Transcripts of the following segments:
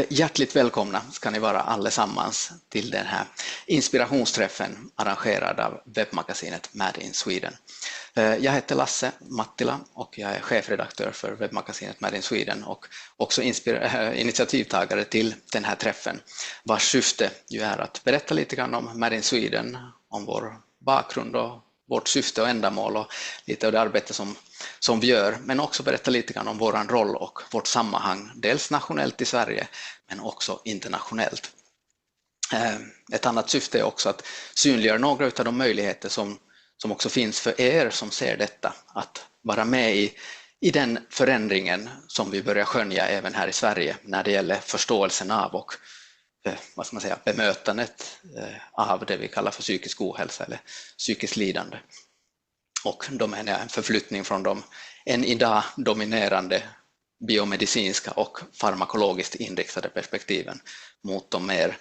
Hjärtligt välkomna ska ni vara allesammans till den här inspirationsträffen arrangerad av webbmagasinet Made in Sweden. Jag heter Lasse Mattila och jag är chefredaktör för webbmagasinet Made in Sweden och också initiativtagare till den här träffen, vars syfte ju är att berätta lite grann om Made in Sweden, om vår bakgrund och vårt syfte och ändamål och lite av det arbete som vi gör, men också berätta lite grann om vår roll och vårt sammanhang, dels nationellt i Sverige men också internationellt. Ett annat syfte är också att synliggöra några av de möjligheter som också finns för er som ser detta, att vara med i den förändringen som vi börjar skönja även här i Sverige när det gäller förståelsen av och bemötandet av det vi kallar för psykisk ohälsa eller psykiskt lidande. Och då menar jag en förflyttning från de än idag dominerande biomedicinska och farmakologiskt inriktade perspektiven mot de mer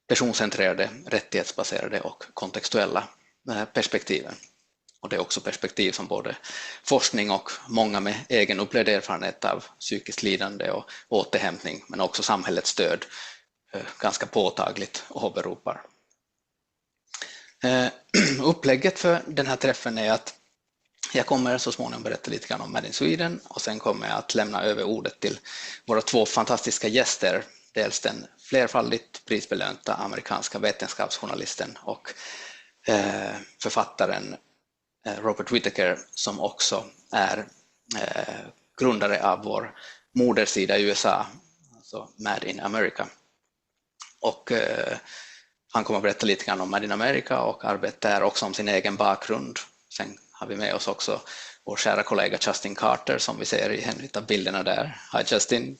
personcentrerade, rättighetsbaserade och kontextuella perspektiven. Och det är också perspektiv som både forskning och många med egen upplevd erfarenhet av psykiskt lidande och återhämtning, men också samhällets stöd ganska påtagligt åberopar. Upplägget för den här träffen är att jag kommer så småningom berätta lite grann om Made in Sweden och sen kommer jag att lämna över ordet till våra två fantastiska gäster, dels den flerfaldigt prisbelönta amerikanska vetenskapsjournalisten och författaren Robert Whitaker, som också är grundare av vår modersida i USA, alltså Made in America. Och han kommer att berätta lite grann om Made in America och arbetar där också om sin egen bakgrund. Sen har vi med oss också vår kära kollega Justin Karter som vi ser i en av bilderna där. Hi Justin!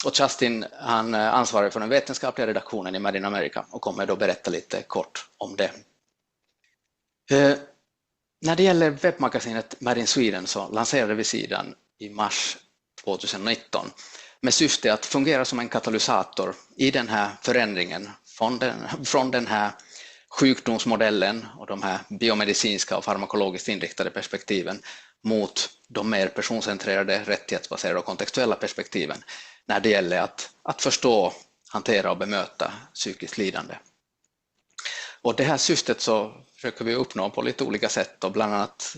Och Justin, han ansvarar för den vetenskapliga redaktionen i Made in America och kommer då berätta lite kort om det. När det gäller webbmagasinet Made in Sweden så lanserade vi sidan i mars 2019 med syfte att fungera som en katalysator i den här förändringen från den här sjukdomsmodellen och de här biomedicinska och farmakologiskt inriktade perspektiven mot de mer personcentrerade, rättighetsbaserade och kontextuella perspektiven när det gäller att förstå, hantera och bemöta psykiskt lidande. Och det här syftet så försöker vi uppnå på lite olika sätt och bland annat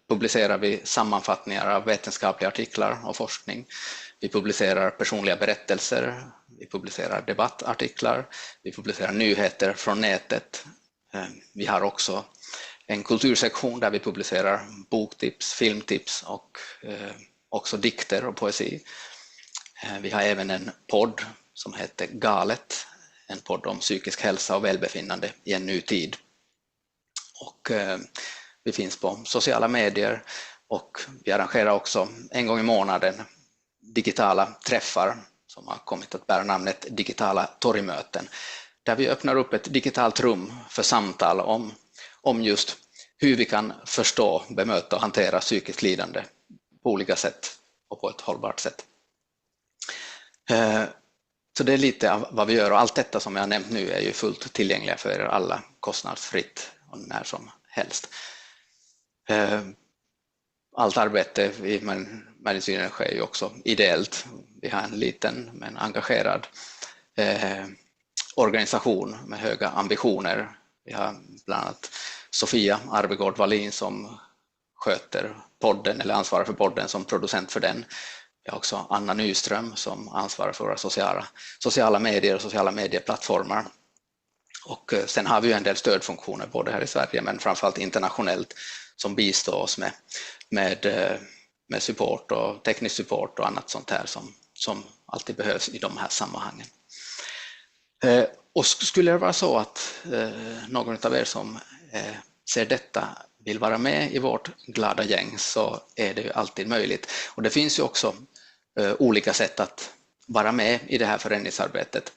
publicerar vi sammanfattningar av vetenskapliga artiklar och forskning. Vi publicerar personliga berättelser, vi publicerar debattartiklar, vi publicerar nyheter från nätet. Vi har också en kultursektion där vi publicerar boktips, filmtips och också dikter och poesi. Vi har även en podd som heter Galet, en podd om psykisk hälsa och välbefinnande i en ny tid. Och vi finns på sociala medier och vi arrangerar också en gång i månaden digitala träffar som har kommit att bära namnet digitala torgmöten, där vi öppnar upp ett digitalt rum för samtal om just hur vi kan förstå, bemöta och hantera psykiskt lidande på olika sätt och på ett hållbart sätt. Så det är lite av vad vi gör och allt detta som jag har nämnt nu är ju fullt tillgängliga för er alla kostnadsfritt och när som helst. Allt arbete i Made in Sweden sker ju också ideellt. Vi har en liten men engagerad organisation med höga ambitioner. Vi har bland annat Sofia Arvegård Wallin som sköter podden eller ansvarar för podden som producent för den. Vi har också Anna Nyström som ansvarar för våra sociala medier och sociala medieplattformar. Och sen har vi ju en del stödfunktioner både här i Sverige men framförallt internationellt som bistår oss med support och teknisk support och annat sånt här som alltid behövs i de här sammanhangen. Och skulle det vara så att någon av er som ser detta vill vara med i vårt glada gäng så är det ju alltid möjligt. Och det finns ju också olika sätt att vara med i det här förändringsarbetet.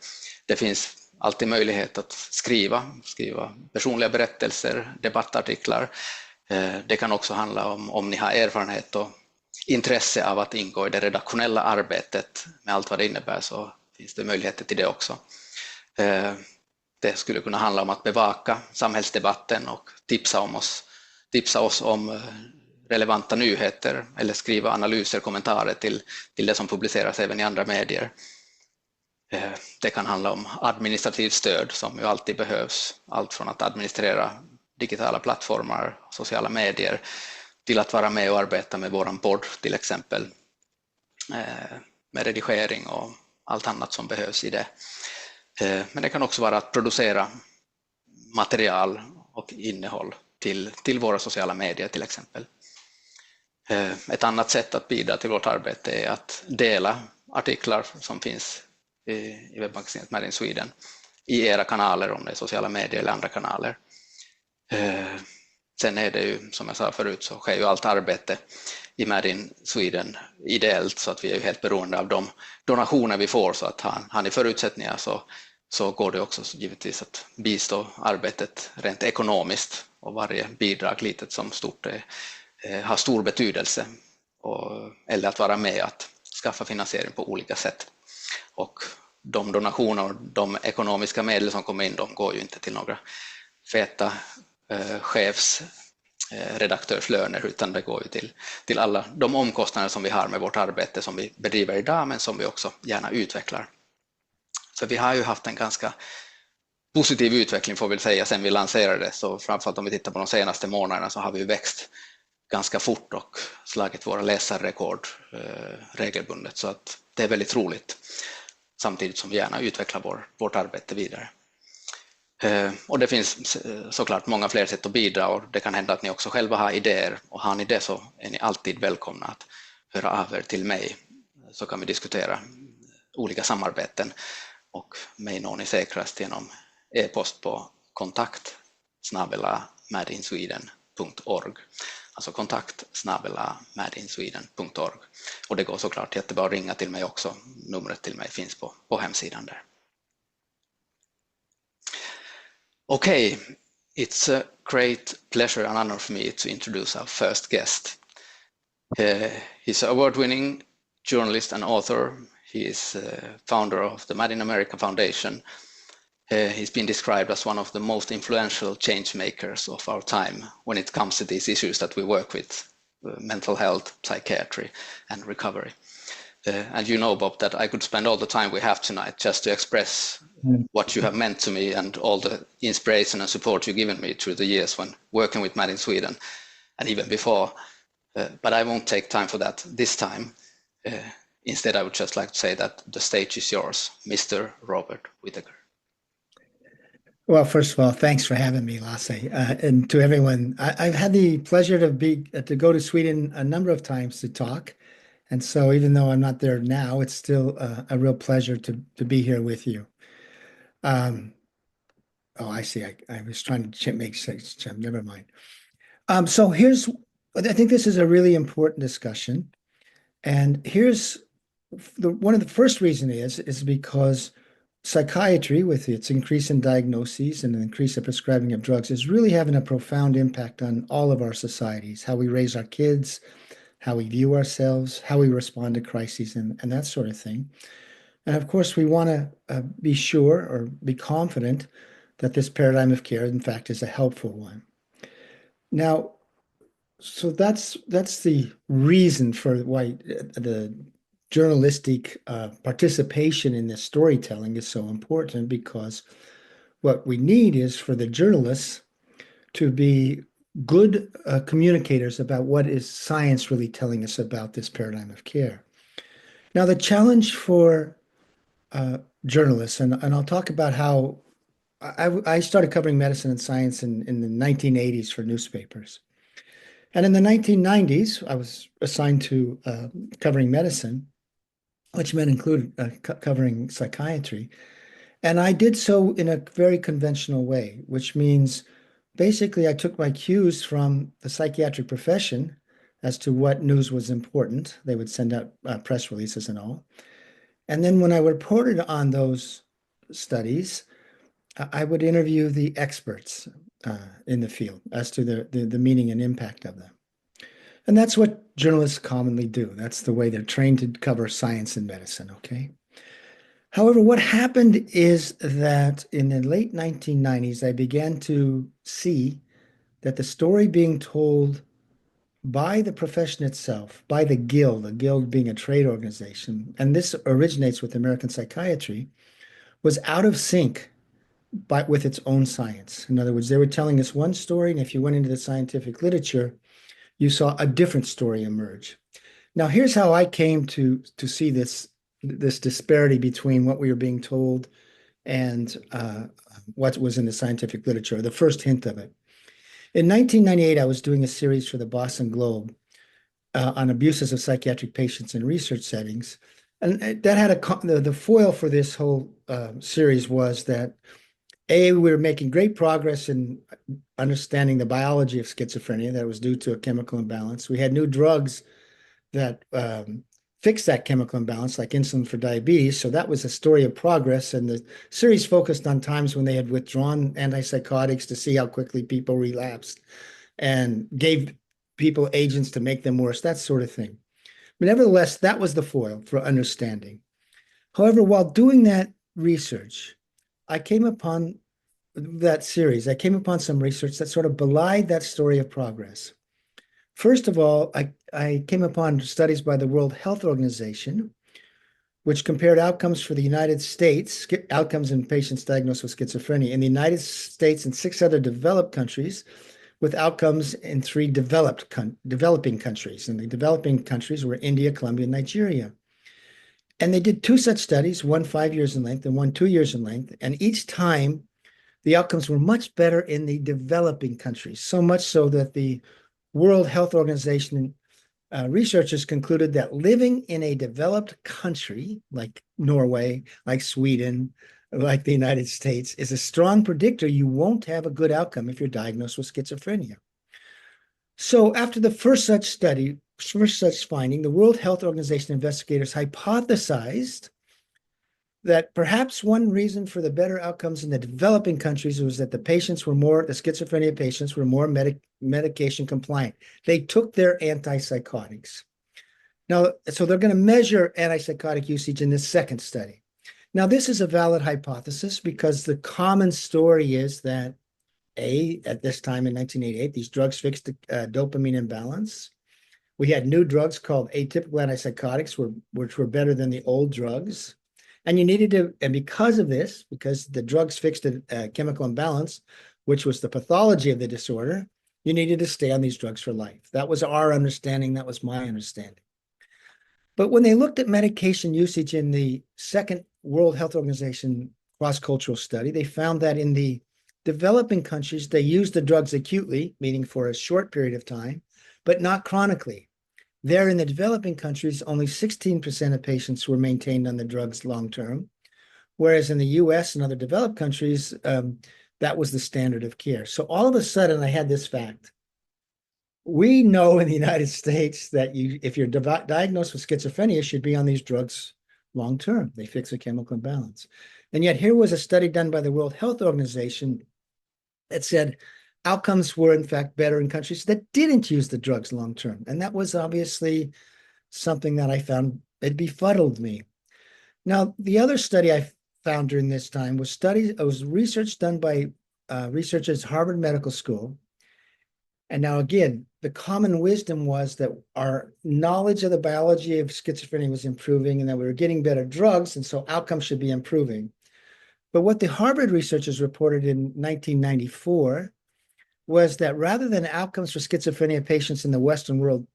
Det finns alltid möjlighet att skriva personliga berättelser, debattartiklar. Det kan också handla om ni har erfarenhet och intresse av att ingå i det redaktionella arbetet med allt vad det innebär så finns det möjligheter till det också. Det skulle kunna handla om att bevaka samhällsdebatten och tipsa oss om relevanta nyheter eller skriva analyser, kommentarer till det som publiceras även i andra medier. Det kan handla om administrativt stöd som ju alltid behövs, allt från att administrera digitala plattformar, sociala medier, till att vara med och arbeta med våran podd till exempel, med redigering och allt annat som behövs i det. Men det kan också vara att producera material och innehåll till våra sociala medier till exempel. Ett annat sätt att bidra till vårt arbete är att dela artiklar som finns i webbmagasinet Made in Sweden i era kanaler, om det är sociala medier eller andra kanaler. Sen är det ju, som jag sa förut, så sker ju allt arbete i Made in Sweden ideellt, så att vi är ju helt beroende av de donationer vi får, så att har ni förutsättningar så går det också givetvis att bistå arbetet rent ekonomiskt, och varje bidrag, litet som stort, har stor betydelse, eller att vara med att skaffa finansiering på olika sätt. Och de donationer och de ekonomiska medel som kommer in, de går ju inte till några feta chefredaktörslöner, utan det går ju till alla de omkostnader som vi har med vårt arbete som vi bedriver idag, men som vi också gärna utvecklar. Så vi har ju haft en ganska positiv utveckling, får vi säga, sen vi lanserade. Så framförallt om vi tittar på de senaste månaderna så har vi växt ganska fort och slagit våra läsarrekord regelbundet. Så att det är väldigt roligt, samtidigt som vi gärna utvecklar vårt arbete vidare. Och det finns såklart många fler sätt att bidra, och det kan hända att ni också själva har idéer, och har ni det så är ni alltid välkomna att höra av er till mig, så kan vi diskutera olika samarbeten, och mig når ni säkrast genom e-post på kontakt@madeinsweden.org, alltså kontakt@madeinsweden.org, och det går såklart jättebra att ringa till mig också. Numret till mig finns på hemsidan där. Okay, it's a great pleasure and honor for me to introduce our first guest. He's an award-winning journalist and author. He is founder of the Made in America Foundation. He's been described as one of the most influential change makers of our time when it comes to these issues that we work with, mental health, psychiatry, and recovery. And you know, Bob, that I could spend all the time we have tonight just to express what you have meant to me and all the inspiration and support you've given me through the years when working with Made in Sweden and even before. But I won't take time for that this time. Instead, I would just like to say that the stage is yours, Mr. Robert Whitaker. Well, first of all, thanks for having me, Lasse. And to everyone, I've had the pleasure to go to Sweden a number of times to talk. And so even though I'm not there now, it's still a real pleasure to be here with you. I see. I was trying to make sense. Never mind. So I think this is a really important discussion. And here's one of the first reason is because psychiatry, with its increase in diagnoses and an increase in prescribing of drugs, is really having a profound impact on all of our societies, how we raise our kids, how we view ourselves, how we respond to crises, and that sort of thing. And of course, we want to be sure or be confident that this paradigm of care, in fact, is a helpful one. Now, so that's the reason for why the journalistic participation in this storytelling is so important, because what we need is for the journalists to be good communicators about what is science really telling us about this paradigm of care. Now, the challenge for journalists, and I'll talk about how I started covering medicine and science in the 1980s for newspapers. And in the 1990s, I was assigned to covering medicine, which included covering psychiatry. And I did so in a very conventional way, which means basically I took my cues from the psychiatric profession as to what news was important. They would send out press releases and all. And then when I reported on those studies, I would interview the experts in the field as to the meaning and impact of them. And that's what journalists commonly do. That's the way they're trained to cover science and medicine, okay? However, what happened is that in the late 1990s, I began to see that the story being told by the profession itself, by the guild being a trade organization, and this originates with American psychiatry, was out of sync with its own science. In other words, they were telling us one story, and if you went into the scientific literature, you saw a different story emerge. Now, here's how I came to see this disparity between what we were being told and what was in the scientific literature, the first hint of it. In 1998, I was doing a series for the Boston Globe on abuses of psychiatric patients in research settings. And that had the foil for this whole series was that, we were making great progress in understanding the biology of schizophrenia that was due to a chemical imbalance. We had new drugs that fixed that chemical imbalance, like insulin for diabetes. So that was a story of progress. And the series focused on times when they had withdrawn antipsychotics to see how quickly people relapsed and gave people agents to make them worse, that sort of thing. But nevertheless, that was the foil for understanding. However, while doing that research, I came upon some research that sort of belied that story of progress. First of all, I came upon studies by the World Health Organization, which compared outcomes for the United States, outcomes in patients diagnosed with schizophrenia in the United States and 6 other developed countries, with outcomes in 3 developing countries. And the developing countries were India, Colombia, and Nigeria. And they did 2 such studies, one 5 years in length and one 2 years in length. And each time, the outcomes were much better in the developing countries, so much so that the World Health Organization researchers concluded that living in a developed country like Norway, like Sweden, like the United States, is a strong predictor you won't have a good outcome if you're diagnosed with schizophrenia. So after the first such finding, the World Health Organization investigators hypothesized that perhaps one reason for the better outcomes in the developing countries was that the schizophrenia patients were more medication compliant. They took their antipsychotics. Now, so they're going to measure antipsychotic usage in this second study. Now, this is a valid hypothesis because the common story is that at this time in 1988, these drugs fixed the dopamine imbalance. We had new drugs called atypical antipsychotics, which were better than the old drugs. And because the drugs fixed a chemical imbalance, which was the pathology of the disorder, you needed to stay on these drugs for life. That was our understanding. That was my understanding. But when they looked at medication usage in the second World Health Organization cross-cultural study, they found that in the developing countries, they used the drugs acutely, meaning for a short period of time, but not chronically. There in the developing countries, only 16% of patients were maintained on the drugs long-term, whereas in the US and other developed countries, that was the standard of care. So all of a sudden, I had this fact. We know in the United States that if you're diagnosed with schizophrenia, you should be on these drugs long-term. They fix a chemical imbalance. And yet here was a study done by the World Health Organization that said outcomes were in fact better in countries that didn't use the drugs long-term. And that was obviously something that I found, it befuddled me. Now, the other study I found during this time was research done by researchers at Harvard Medical School. And now again, the common wisdom was that our knowledge of the biology of schizophrenia was improving and that we were getting better drugs, and so outcomes should be improving. But what the Harvard researchers reported in 1994 was that rather than outcomes for schizophrenia patients in the Western world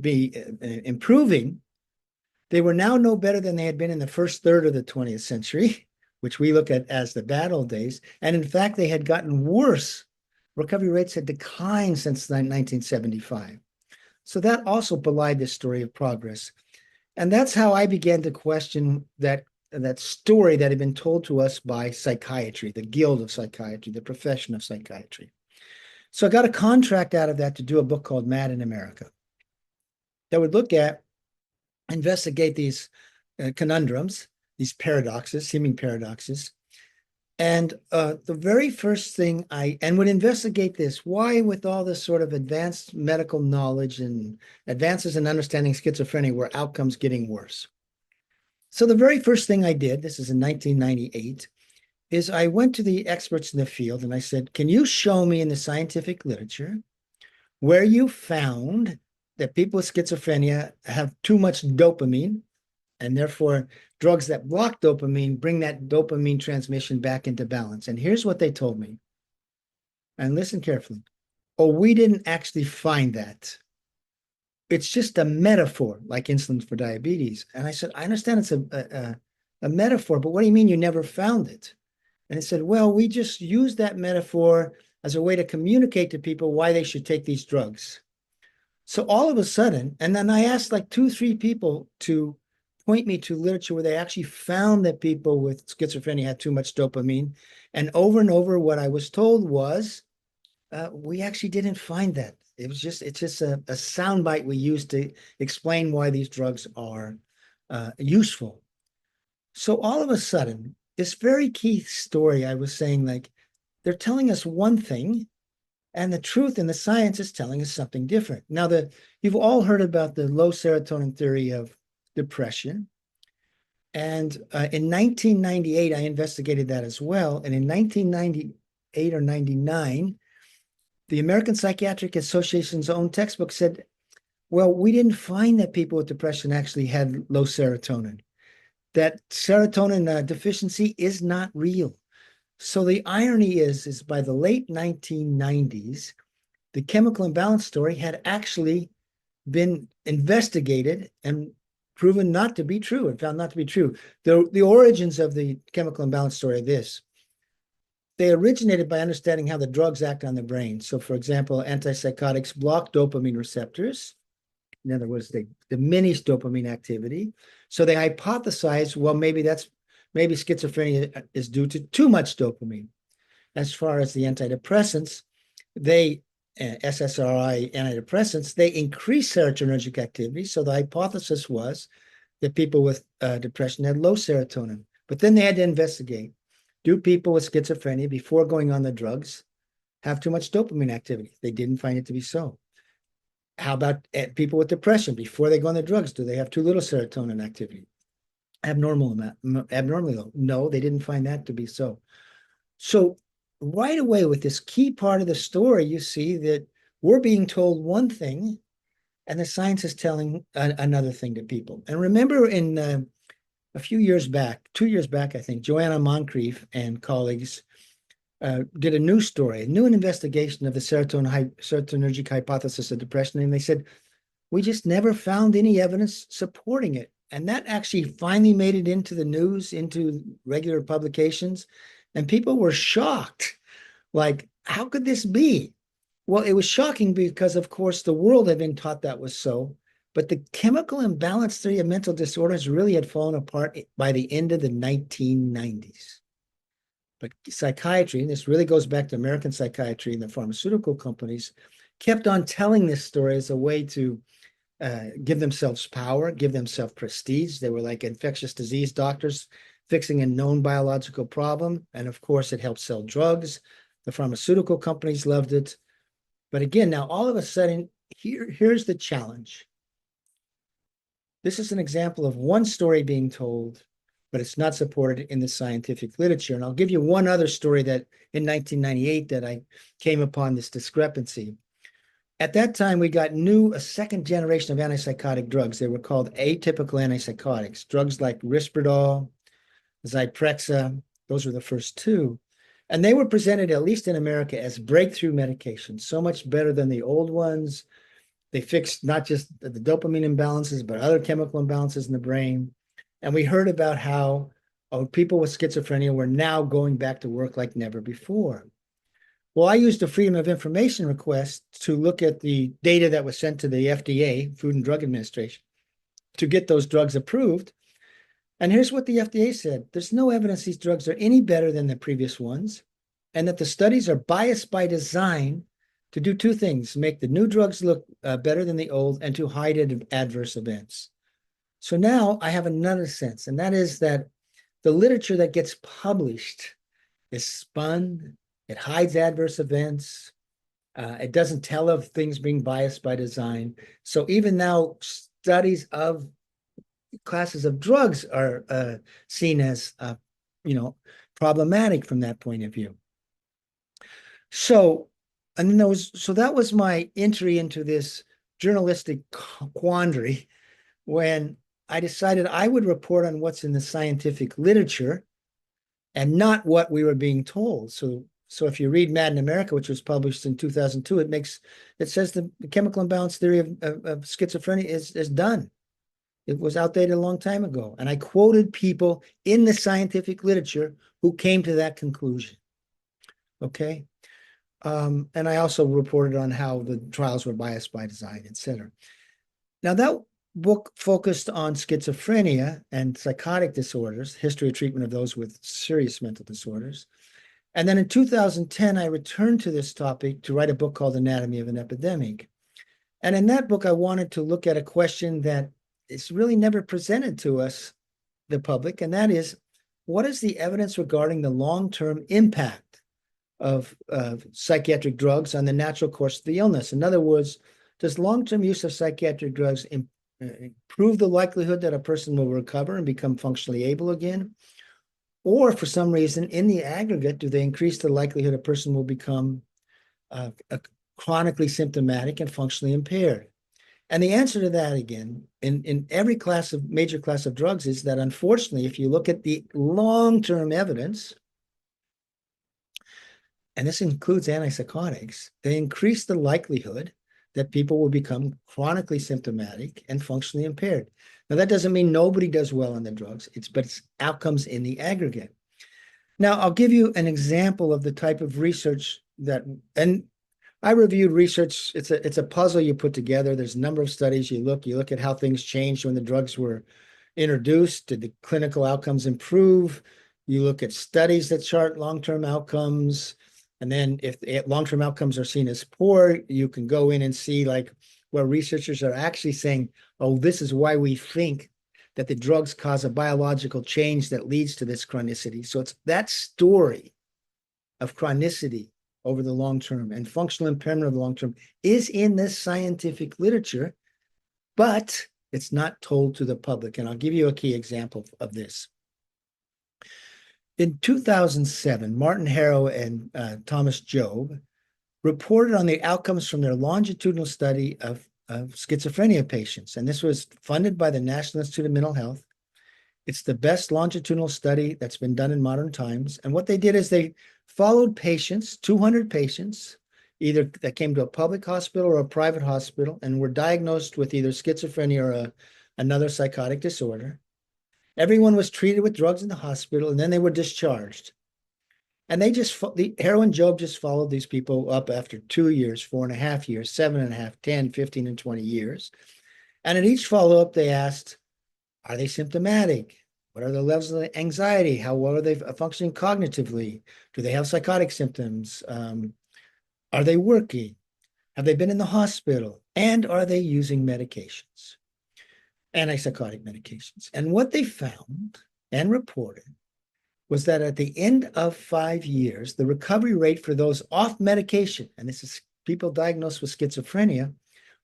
be improving, they were now no better than they had been in the first third of the 20th century, which we look at as the bad old days. And in fact, they had gotten worse. Recovery rates had declined since 1975. So that also belied this story of progress. And that's how I began to question that story that had been told to us by psychiatry, the guild of psychiatry, the profession of psychiatry. So I got a contract out of that to do a book called Mad in America that would investigate these conundrums, these seeming paradoxes. And the very first thing would investigate this, why with all this sort of advanced medical knowledge and advances in understanding schizophrenia were outcomes getting worse? So the very first thing I did, this is in 1998, is I went to the experts in the field and I said, can you show me in the scientific literature where you found that people with schizophrenia have too much dopamine, and therefore drugs that block dopamine bring that dopamine transmission back into balance. And here's what they told me. And listen carefully. Oh, we didn't actually find that. It's just a metaphor, like insulin for diabetes. And I said, I understand it's a metaphor, but what do you mean you never found it? And it said, well, we just use that metaphor as a way to communicate to people why they should take these drugs. So all of a sudden, and then I asked like 2-3 people to point me to literature where they actually found that people with schizophrenia had too much dopamine. And over, what I was told was, we actually didn't find that. It's just a soundbite we use to explain why these drugs are useful. So all of a sudden, this very key story I was saying, like, they're telling us one thing, and the truth and the science is telling us something different. Now, you've all heard about the low serotonin theory of depression. And in 1998, I investigated that as well. And in 1998 or 99, the American Psychiatric Association's own textbook said, well, we didn't find that people with depression actually had low serotonin. That serotonin deficiency is not real. So the irony is by the late 1990s, the chemical imbalance story had actually been investigated and proven not to be true and found not to be true. The origins of the chemical imbalance story are this. They originated by understanding how the drugs act on the brain. So, for example, antipsychotics block dopamine receptors. In other words, they diminish dopamine activity. So they hypothesized, well, maybe schizophrenia is due to too much dopamine. As far as the antidepressants, SSRI antidepressants, they increase serotonergic activity. So the hypothesis was that people with depression had low serotonin. But then they had to investigate, do people with schizophrenia before going on the drugs have too much dopamine activity? They didn't find it to be so. How about people with depression before they go on the drugs? Do they have too little serotonin activity? Abnormally low. No, they didn't find that to be so. So right away with this key part of the story, you see that we're being told one thing and the science is telling another thing to people. And remember in a few years back, 2 years back, I think, Joanna Moncrief and colleagues did a new story, a new investigation of the serotonergic hypothesis of depression. And they said, we just never found any evidence supporting it. And that actually finally made it into the news, into regular publications. And people were shocked. Like, how could this be? Well, it was shocking because, of course, the world had been taught that was so. But the chemical imbalance theory of mental disorders really had fallen apart by the end of the 1990s. But psychiatry, and this really goes back to American psychiatry and the pharmaceutical companies, kept on telling this story as a way to give themselves power, give themselves prestige. They were like infectious disease doctors fixing a known biological problem. And of course, it helped sell drugs. The pharmaceutical companies loved it. But again, now all of a sudden, here's the challenge. This is an example of one story being told, but it's not supported in the scientific literature. And I'll give you one other story that in 1998 that I came upon this discrepancy. At that time, we got a second generation of antipsychotic drugs. They were called atypical antipsychotics, drugs like Risperdal, Zyprexa. Those were the first two. And they were presented, at least in America, as breakthrough medications, so much better than the old ones. They fixed not just the dopamine imbalances, but other chemical imbalances in the brain. And we heard about how people with schizophrenia were now going back to work like never before. Well, I used a Freedom of Information request to look at the data that was sent to the FDA, Food and Drug Administration, to get those drugs approved. And here's what the FDA said. There's no evidence these drugs are any better than the previous ones, and that the studies are biased by design to do two things: make the new drugs look better than the old, and to hide adverse events. So now I have another sense, and that is that the literature that gets published is spun. It hides adverse events. It doesn't tell of things being biased by design. So even now, studies of classes of drugs are seen as, problematic from that point of view. So and then that was my entry into this journalistic quandary when I decided I would report on what's in the scientific literature and not what we were being told. So if you read Mad in America, which was published in 2002, it says the chemical imbalance theory of schizophrenia is done. It was outdated a long time ago. And I quoted people in the scientific literature who came to that conclusion. Okay. And I also reported on how the trials were biased by design, et cetera. Now, that book focused on schizophrenia and psychotic disorders, history of treatment of those with serious mental disorders. And then in 2010, I returned to this topic to write a book called Anatomy of an Epidemic. And in that book, I wanted to look at a question that is really never presented to us, the public, and that is, what is the evidence regarding the long-term impact of psychiatric drugs on the natural course of the illness? In other words, does long-term use of psychiatric drugs improve the likelihood that a person will recover and become functionally able again? Or for some reason, in the aggregate, do they increase the likelihood a person will become chronically symptomatic and functionally impaired? And the answer to that, again, in every major class of drugs, is that unfortunately, if you look at the long-term evidence, and this includes antipsychotics, they increase the likelihood that people will become chronically symptomatic and functionally impaired. Now, that doesn't mean nobody does well on the drugs, but it's outcomes in the aggregate. Now, I'll give you an example of the type of research and I reviewed research. It's a puzzle you put together. There's a number of studies. You look at how things changed when the drugs were introduced. Did the clinical outcomes improve? You look at studies that chart long-term outcomes. And then if long-term outcomes are seen as poor, you can go in and see like where researchers are actually saying, oh, this is why we think that the drugs cause a biological change that leads to this chronicity. So it's that story of chronicity over the long term and functional impairment of the long term is in this scientific literature, but it's not told to the public. And I'll give you a key example of this. In 2007, Martin Harrow and Thomas Job reported on the outcomes from their longitudinal study of schizophrenia patients. And this was funded by the National Institute of Mental Health. It's the best longitudinal study that's been done in modern times. And what they did is they followed patients, 200 patients, either that came to a public hospital or a private hospital and were diagnosed with either schizophrenia or another psychotic disorder. Everyone was treated with drugs in the hospital, and then they were discharged. And Harrow and Job just followed these people up after 2 years, 4.5 years, 7.5, 10, 15, and 20 years. And at each follow-up, they asked, are they symptomatic? What are the levels of anxiety? How well are they functioning cognitively? Do they have psychotic symptoms? Are they working? Have they been in the hospital? And are they using medications, antipsychotic medications? And what they found and reported was that at the end of 5 years, the recovery rate for those off medication, and this is people diagnosed with schizophrenia,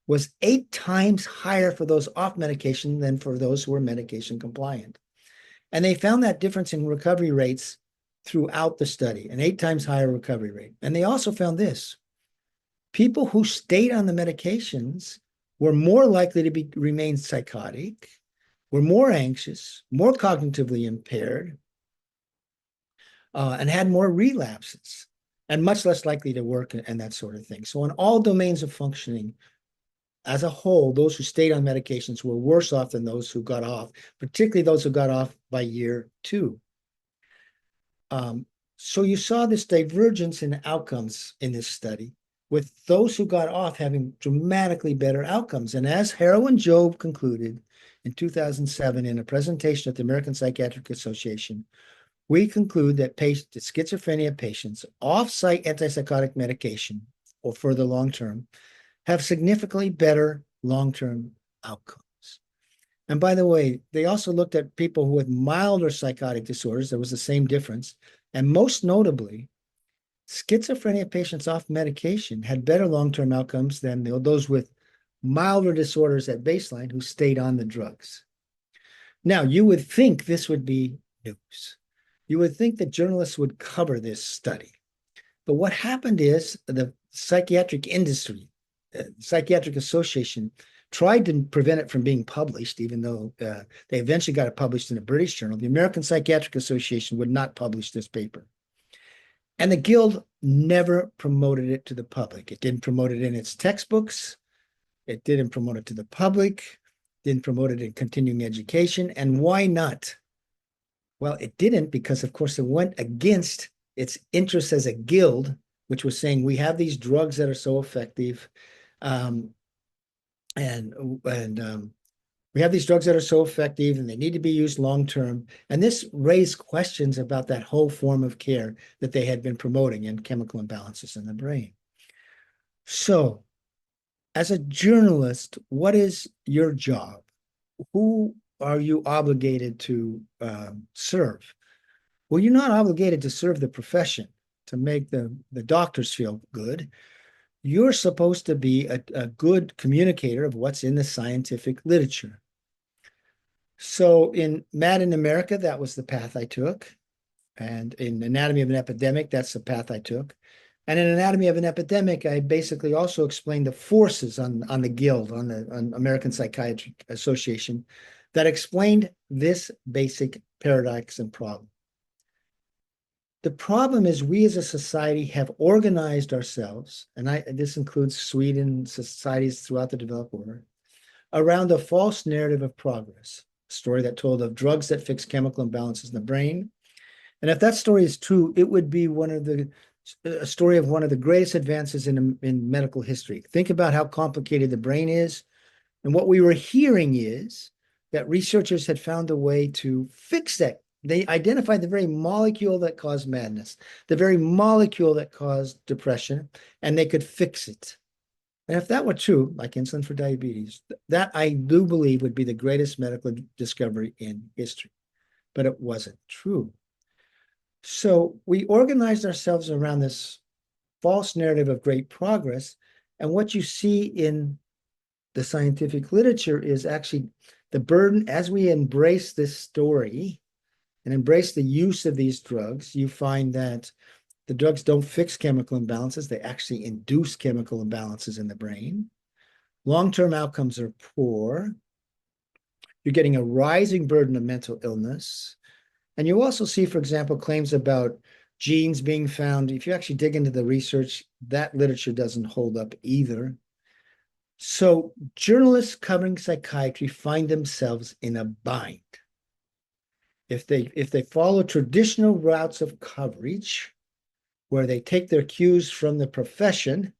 was 8 times higher for those off medication than for those who were medication compliant. And they found that difference in recovery rates throughout the study, an 8 times higher recovery rate. And they also found this: people who stayed on the medications were more likely to remain psychotic, were more anxious, more cognitively impaired, and had more relapses, and much less likely to work and that sort of thing. So in all domains of functioning, as a whole, those who stayed on medications were worse off than those who got off, particularly those who got off by year 2. So you saw this divergence in outcomes in this study, with those who got off having dramatically better outcomes. And as Harrow and Job concluded in 2007 in a presentation at the American Psychiatric Association, we conclude that schizophrenia patients off-site antipsychotic medication, or for the long term, have significantly better long-term outcomes. And by the way, they also looked at people who had milder psychotic disorders. There was the same difference. And most notably, schizophrenia patients off medication had better long-term outcomes than those with milder disorders at baseline who stayed on the drugs. Now, you would think this would be news. You would think that journalists would cover this study. But what happened is the psychiatric industry, Psychiatric Association, tried to prevent it from being published, even though they eventually got it published in a British journal. The American Psychiatric Association would not publish this paper. And the Guild never promoted it to the public. It didn't promote it in its textbooks. It didn't promote it to the public, didn't promote it in continuing education. And why not? Well, it didn't because, of course, it went against its interests as a guild, which was saying we have these drugs that are so effective, and we have these drugs that are so effective and they need to be used long-term. And this raised questions about that whole form of care that they had been promoting in chemical imbalances in the brain. So as a journalist, what is your job? Who are you obligated to serve? Well, you're not obligated to serve the profession, to make the doctors feel good. You're supposed to be a good communicator of what's in the scientific literature. So in Mad in America, that was the path I took. And in Anatomy of an Epidemic, that's the path I took. And in Anatomy of an Epidemic, I basically also explained the forces on the Guild, on American Psychiatric Association, that explained this basic paradox and problem. The problem is we as a society have organized ourselves, and this includes Sweden, societies throughout the developed world, around a false narrative of progress, a story that told of drugs that fix chemical imbalances in the brain. And if that story is true, it would be a story of one of the greatest advances in medical history. Think about how complicated the brain is. And what we were hearing is that researchers had found a way to fix that. They identified the very molecule that caused madness, the very molecule that caused depression, and they could fix it. And if that were true, like insulin for diabetes, that I do believe would be the greatest medical discovery in history. But it wasn't true. So we organized ourselves around this false narrative of great progress. And what you see in the scientific literature is actually the burden as we embrace this story and embrace the use of these drugs, you find that the drugs don't fix chemical imbalances. They actually induce chemical imbalances in the brain. Long-term outcomes are poor. You're getting a rising burden of mental illness. And you also see, for example, claims about genes being found. If you actually dig into the research, that literature doesn't hold up either. So journalists covering psychiatry find themselves in a bind. If they follow traditional routes of coverage, where they take their cues from the profession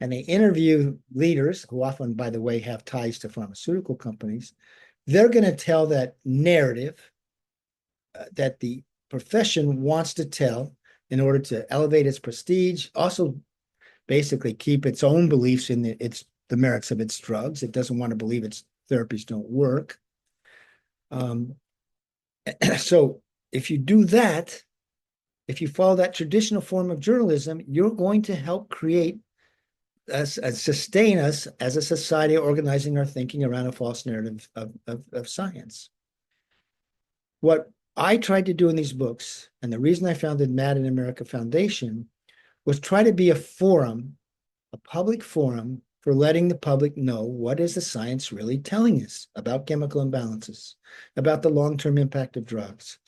and they interview leaders who often, by the way, have ties to pharmaceutical companies, they're going to tell that narrative that the profession wants to tell in order to elevate its prestige, also basically keep its own beliefs in the merits of its drugs. It doesn't want to believe its therapies don't work. So if you do that, if you follow that traditional form of journalism, you're going to help create sustain us as a society organizing our thinking around a false narrative of science. What I tried to do in these books, and the reason I founded Mad in America Foundation, was try to be a forum, a public forum for letting the public know what is the science really telling us about chemical imbalances, about the long-term impact of drugs,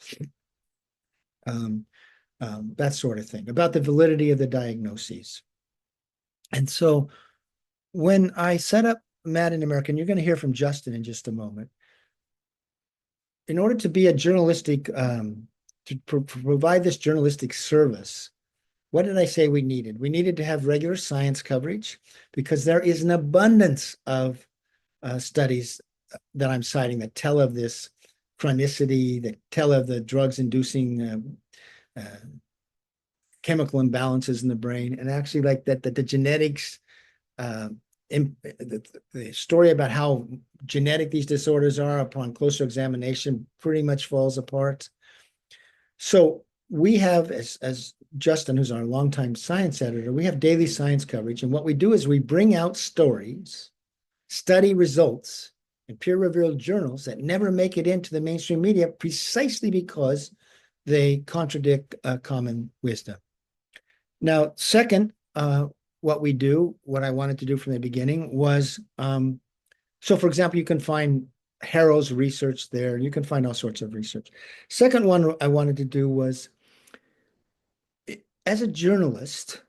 that sort of thing, about the validity of the diagnoses. And so when I set up Mad in America, and you're going to hear from Justin in just a moment, in order to be a journalistic, to provide this journalistic service, what did I say we needed? We needed to have regular science coverage because there is an abundance of studies that I'm citing that tell of this chronicity, that tell of the drugs inducing chemical imbalances in the brain, and actually like that the genetics, the story about how genetic these disorders are upon closer examination pretty much falls apart. So we have, as Justin, who's our longtime science editor, we have daily science coverage. And what we do is we bring out stories, study results in peer-reviewed journals that never make it into the mainstream media precisely because they contradict common wisdom. Now, second, what we do, what I wanted to do from the beginning was, so for example, you can find Harrow's research there. You can find all sorts of research. Second one I wanted to do was, as a journalist,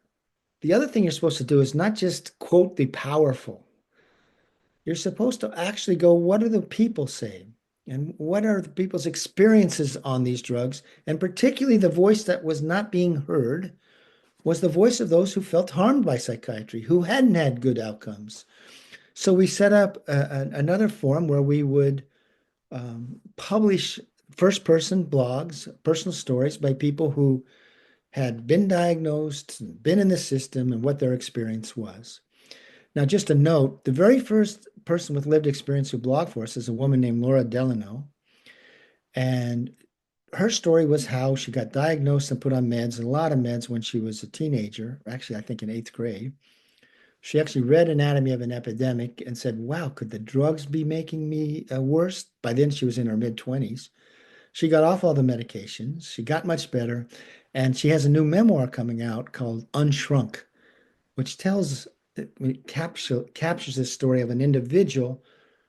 the other thing you're supposed to do is not just quote the powerful. You're supposed to actually go, what do the people say? And what are the people's experiences on these drugs? And particularly the voice that was not being heard was the voice of those who felt harmed by psychiatry, who hadn't had good outcomes. So we set up another forum where we would publish first-person blogs, personal stories by people who had been diagnosed, been in the system, and what their experience was. Now, just a note, the very first person with lived experience who blogged for us is a woman named Laura Delano. And her story was how she got diagnosed and put on meds, and a lot of meds when she was a teenager, actually, I think in 8th grade. She actually read Anatomy of an Epidemic and said, wow, could the drugs be making me worse? By then, she was in her mid-20s. She got off all the medications. She got much better. And she has a new memoir coming out called Unshrunk, which captures the story of an individual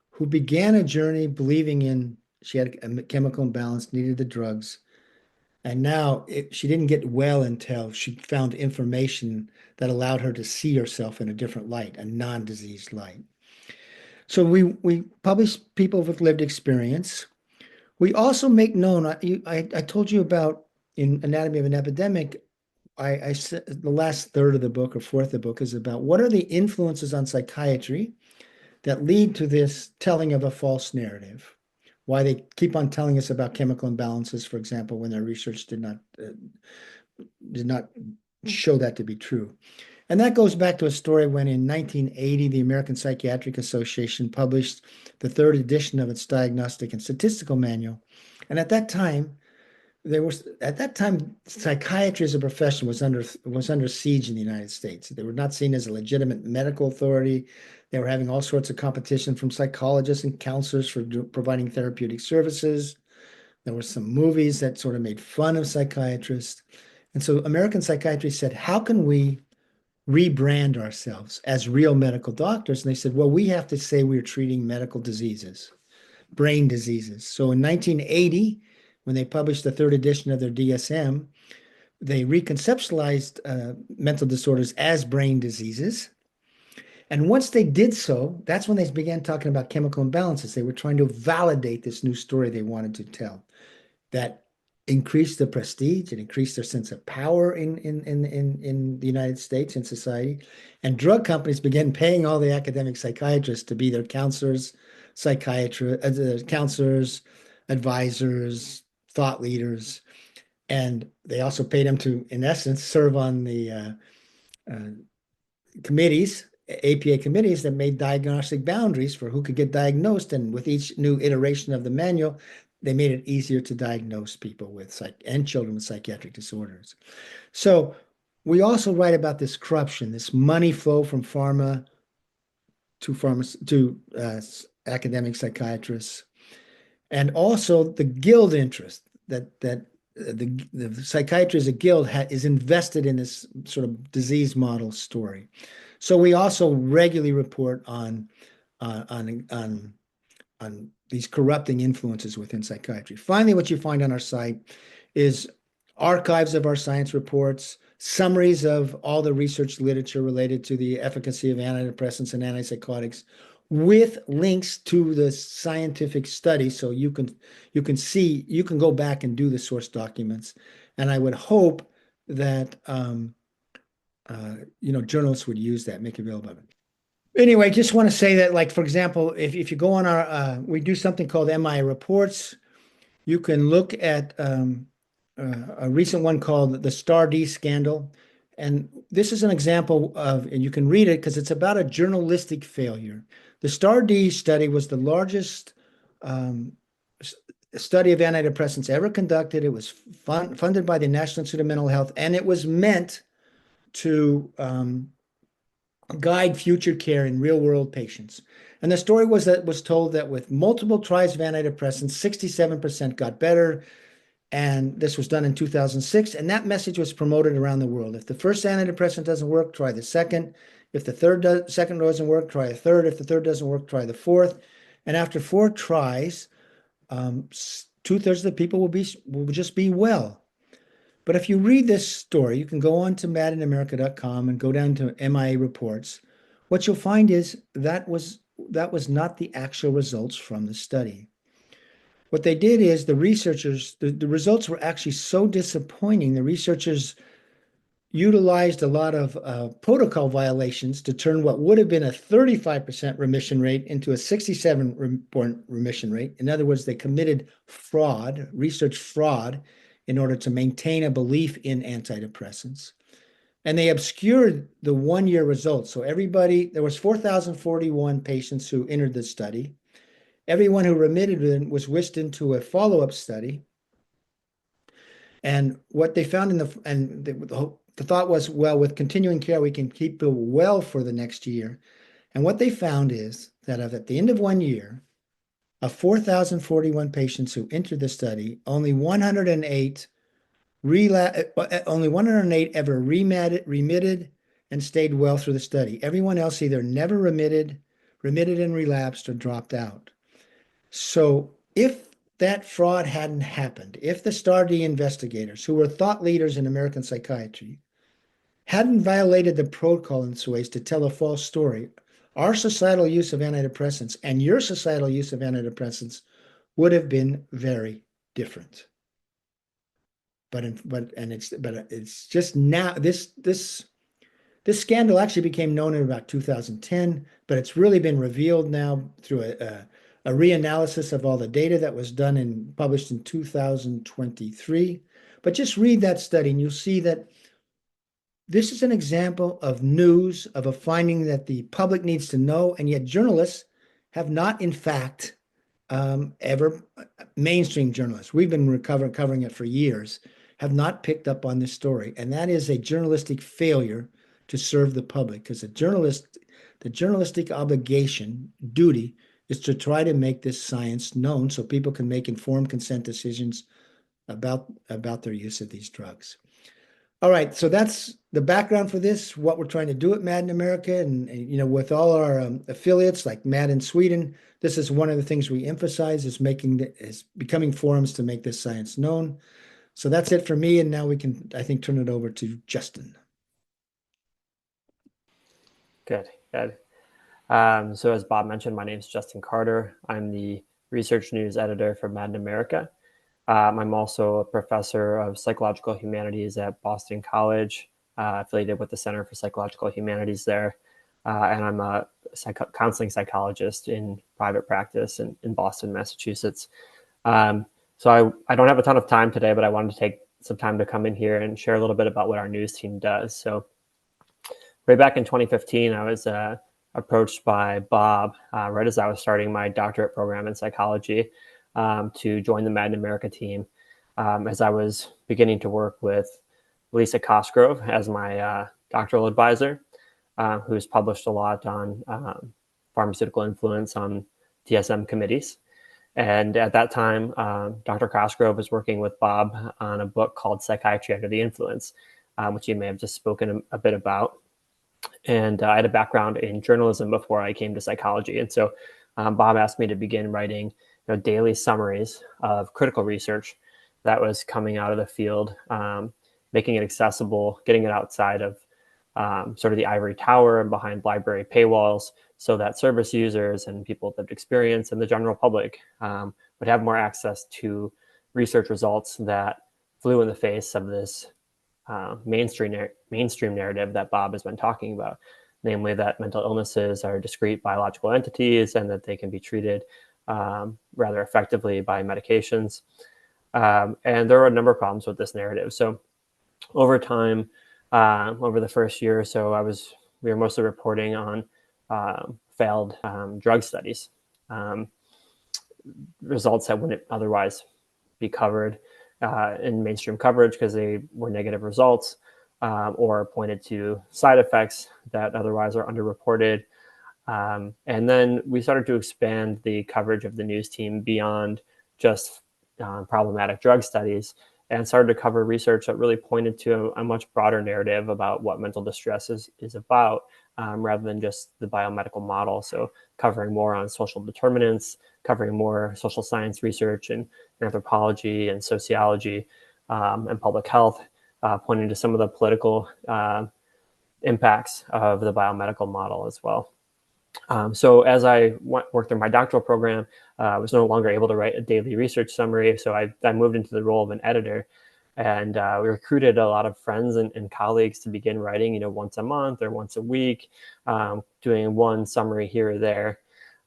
who began a journey believing in she had a chemical imbalance, needed the drugs. And now she didn't get well until she found information that allowed her to see herself in a different light, a non-diseased light. So we publish people with lived experience. We also make known, I told you about in Anatomy of an Epidemic, I said the last third of the book or fourth of the book is about what are the influences on psychiatry that lead to this telling of a false narrative. Why they keep on telling us about chemical imbalances, for example, when their research did not show that to be true. And that goes back to a story when in 1980, the American Psychiatric Association published the 3rd edition of its Diagnostic and Statistical Manual. And at that time, psychiatry as a profession was under siege in the United States. They were not seen as a legitimate medical authority. They were having all sorts of competition from psychologists and counselors for providing therapeutic services. There were some movies that sort of made fun of psychiatrists. And so American psychiatry said, how can we rebrand ourselves as real medical doctors? And they said, well, we have to say we're treating medical diseases, brain diseases. So in 1980, when they published the 3rd edition of their DSM, they reconceptualized mental disorders as brain diseases. And once they did so, that's when they began talking about chemical imbalances. They were trying to validate this new story they wanted to tell that increased the prestige, it increased their sense of power in the United States and society. And drug companies began paying all the academic psychiatrists to be their counselors, counselors, advisors, thought leaders. And they also paid them to, in essence, serve on the committees, APA committees that made diagnostic boundaries for who could get diagnosed. And with each new iteration of the manual, they made it easier to diagnose people with and children with psychiatric disorders. So we also write about this corruption, this money flow from pharma to academic psychiatrists, and also the guild interest that the psychiatry as a guild is invested in this sort of disease model story. So we also regularly report on these corrupting influences within psychiatry. Finally, what you find on our site is archives of our science reports, summaries of all the research literature related to the efficacy of antidepressants and antipsychotics, with links to the scientific study, so you can go back and do the source documents. And I would hope that journalists would use that, make it available. Anyway, just want to say that, like, for example, if you go on our, we do something called MI Reports. You can look at a recent one called the Star D scandal. And this is an example of, and you can read it because it's about a journalistic failure. The Star D study was the largest study of antidepressants ever conducted. It was funded by the National Institute of Mental Health, and it was meant to guide future care in real-world patients. And the story was told that with multiple tries of antidepressants, 67% got better, And this was done in 2006. And that message was promoted around the world. If the first antidepressant doesn't work, try the second. If the second doesn't work, try a third. If the third doesn't work, try the fourth. And after 4 tries, 2/3 of the people will just be well. But if you read this story, you can go on to madinamerica.com and go down to MIA reports. What you'll find is that was not the actual results from the study. What they did is the researchers, the results were actually so disappointing. The researchers utilized a lot of protocol violations to turn what would have been a 35% remission rate into a 67% remission rate. In other words, they committed fraud, research fraud, in order to maintain a belief in antidepressants. And they obscured the 1-year results. So there was 4,041 patients who entered the study. Everyone who remitted was whisked into a follow-up study. And what they found the thought was, well, with continuing care, we can keep people well for the next year. And what they found is that at the end of 1 year, of 4,041 patients who entered the study, only 108 ever remitted and stayed well through the study. Everyone else either never remitted and relapsed, or dropped out. So if that fraud hadn't happened, if the STAR-D investigators, who were thought leaders in American psychiatry, hadn't violated the protocol in this ways to tell a false story, our societal use of antidepressants and your societal use of antidepressants would have been very different. But it's just now, this scandal actually became known in about 2010, but it's really been revealed now through a reanalysis of all the data that was done and published in 2023. But just read that study and you'll see that this is an example of news, of a finding that the public needs to know, and yet journalists have not, in fact, mainstream journalists, we've been covering it for years, have not picked up on this story. And that is a journalistic failure to serve the public, because the journalistic duty is to try to make this science known so people can make informed consent decisions about their use of these drugs. All right, so that's the background for this, what we're trying to do at Mad in America, and with all our affiliates like Mad in Sweden, this is one of the things we emphasize is becoming forums to make this science known. So that's it for me, and now we can, I think, turn it over to Justin. Good. So as Bob mentioned, my name is Justin Karter. I'm the research news editor for Mad in America. I'm also a professor of psychological humanities at Boston College, affiliated with the Center for Psychological Humanities there. And I'm a counseling psychologist in private practice in Boston, Massachusetts. So I don't have a ton of time today, but I wanted to take some time to come in here and share a little bit about what our news team does. So right back in 2015, I was approached by Bob right as I was starting my doctorate program in psychology to join the Mad in America team, as I was beginning to work with Lisa Cosgrove as my doctoral advisor, who's published a lot on pharmaceutical influence on DSM committees. And at that time, Dr. Cosgrove was working with Bob on a book called Psychiatry Under the Influence, which you may have just spoken a bit about. And I had a background in journalism before I came to psychology. And so Bob asked me to begin writing daily summaries of critical research that was coming out of the field, making it accessible, getting it outside of sort of the ivory tower and behind library paywalls, so that service users and people with lived experience and the general public would have more access to research results that flew in the face of this mainstream narrative that Bob has been talking about, namely that mental illnesses are discrete biological entities and that they can be treated rather effectively by medications. And there are a number of problems with this narrative. So over time, over the first year or so, we were mostly reporting on failed drug studies, results that wouldn't otherwise be covered in mainstream coverage because they were negative results or pointed to side effects that otherwise are underreported. And then we started to expand the coverage of the news team beyond just problematic drug studies, and started to cover research that really pointed to a much broader narrative about what mental distress is about, rather than just the biomedical model. So covering more on social determinants, covering more social science research and anthropology and sociology, and public health, pointing to some of the political impacts of the biomedical model as well. So as I worked through my doctoral program, I was no longer able to write a daily research summary. So I moved into the role of an editor, and we recruited a lot of friends and colleagues to begin writing, once a month or once a week, doing one summary here or there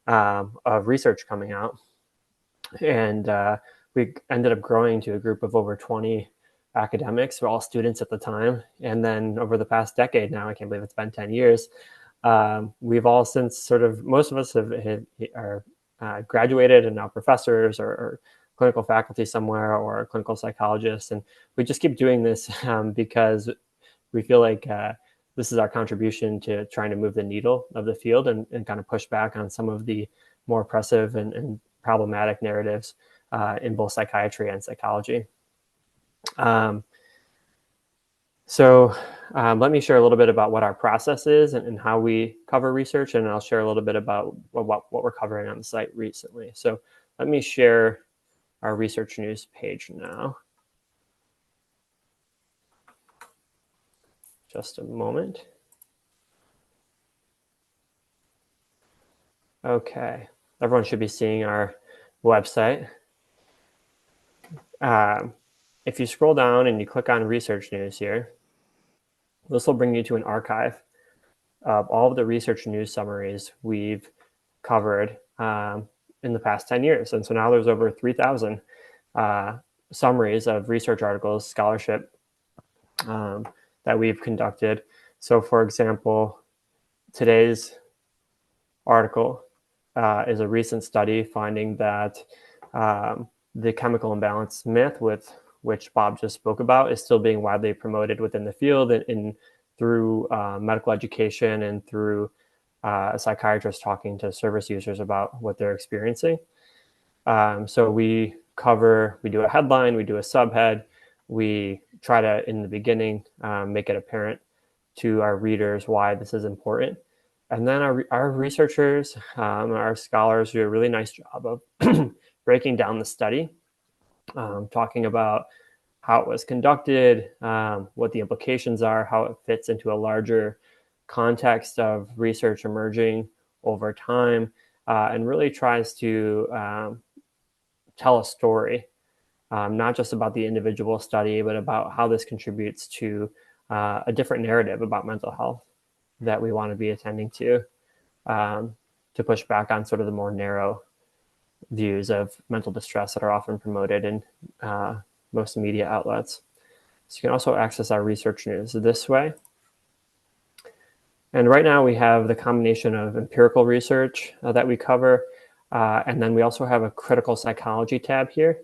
of research coming out. And we ended up growing to a group of over 20 academics. We're all students at the time. And then over the past decade now, I can't believe it's been 10 years, we've all since most of us are graduated and now professors or clinical faculty somewhere or clinical psychologists. And we just keep doing this because we feel like this is our contribution to trying to move the needle of the field and kind of push back on some of the more oppressive and problematic narratives in both psychiatry and psychology. So let me share a little bit about what our process is and how we cover research, and I'll share a little bit about what we're covering on the site recently. So let me share our research news page now. Just a moment. Okay, everyone should be seeing our website. If you scroll down and you click on research news here, this will bring you to an archive of all of the research news summaries we've covered in the past 10 years. And so now there's over 3,000 summaries of research articles, scholarship that we've conducted. So for example, today's article is a recent study finding that the chemical imbalance myth, with which Bob just spoke about, is still being widely promoted within the field and through medical education and through psychiatrists talking to service users about what they're experiencing. So we do a headline, we do a subhead, we try to, in the beginning, make it apparent to our readers why this is important. And then our researchers, our scholars do a really nice job of breaking down the study, talking about how it was conducted, what the implications are, how it fits into a larger context of research emerging over time, and really tries to tell a story, not just about the individual study, but about how this contributes to a different narrative about mental health that we want to be attending to push back on sort of the more narrow views of mental distress that are often promoted in most media outlets. So you can also access our research news this way. And right now we have the combination of empirical research that we cover, and then we also have a critical psychology tab here.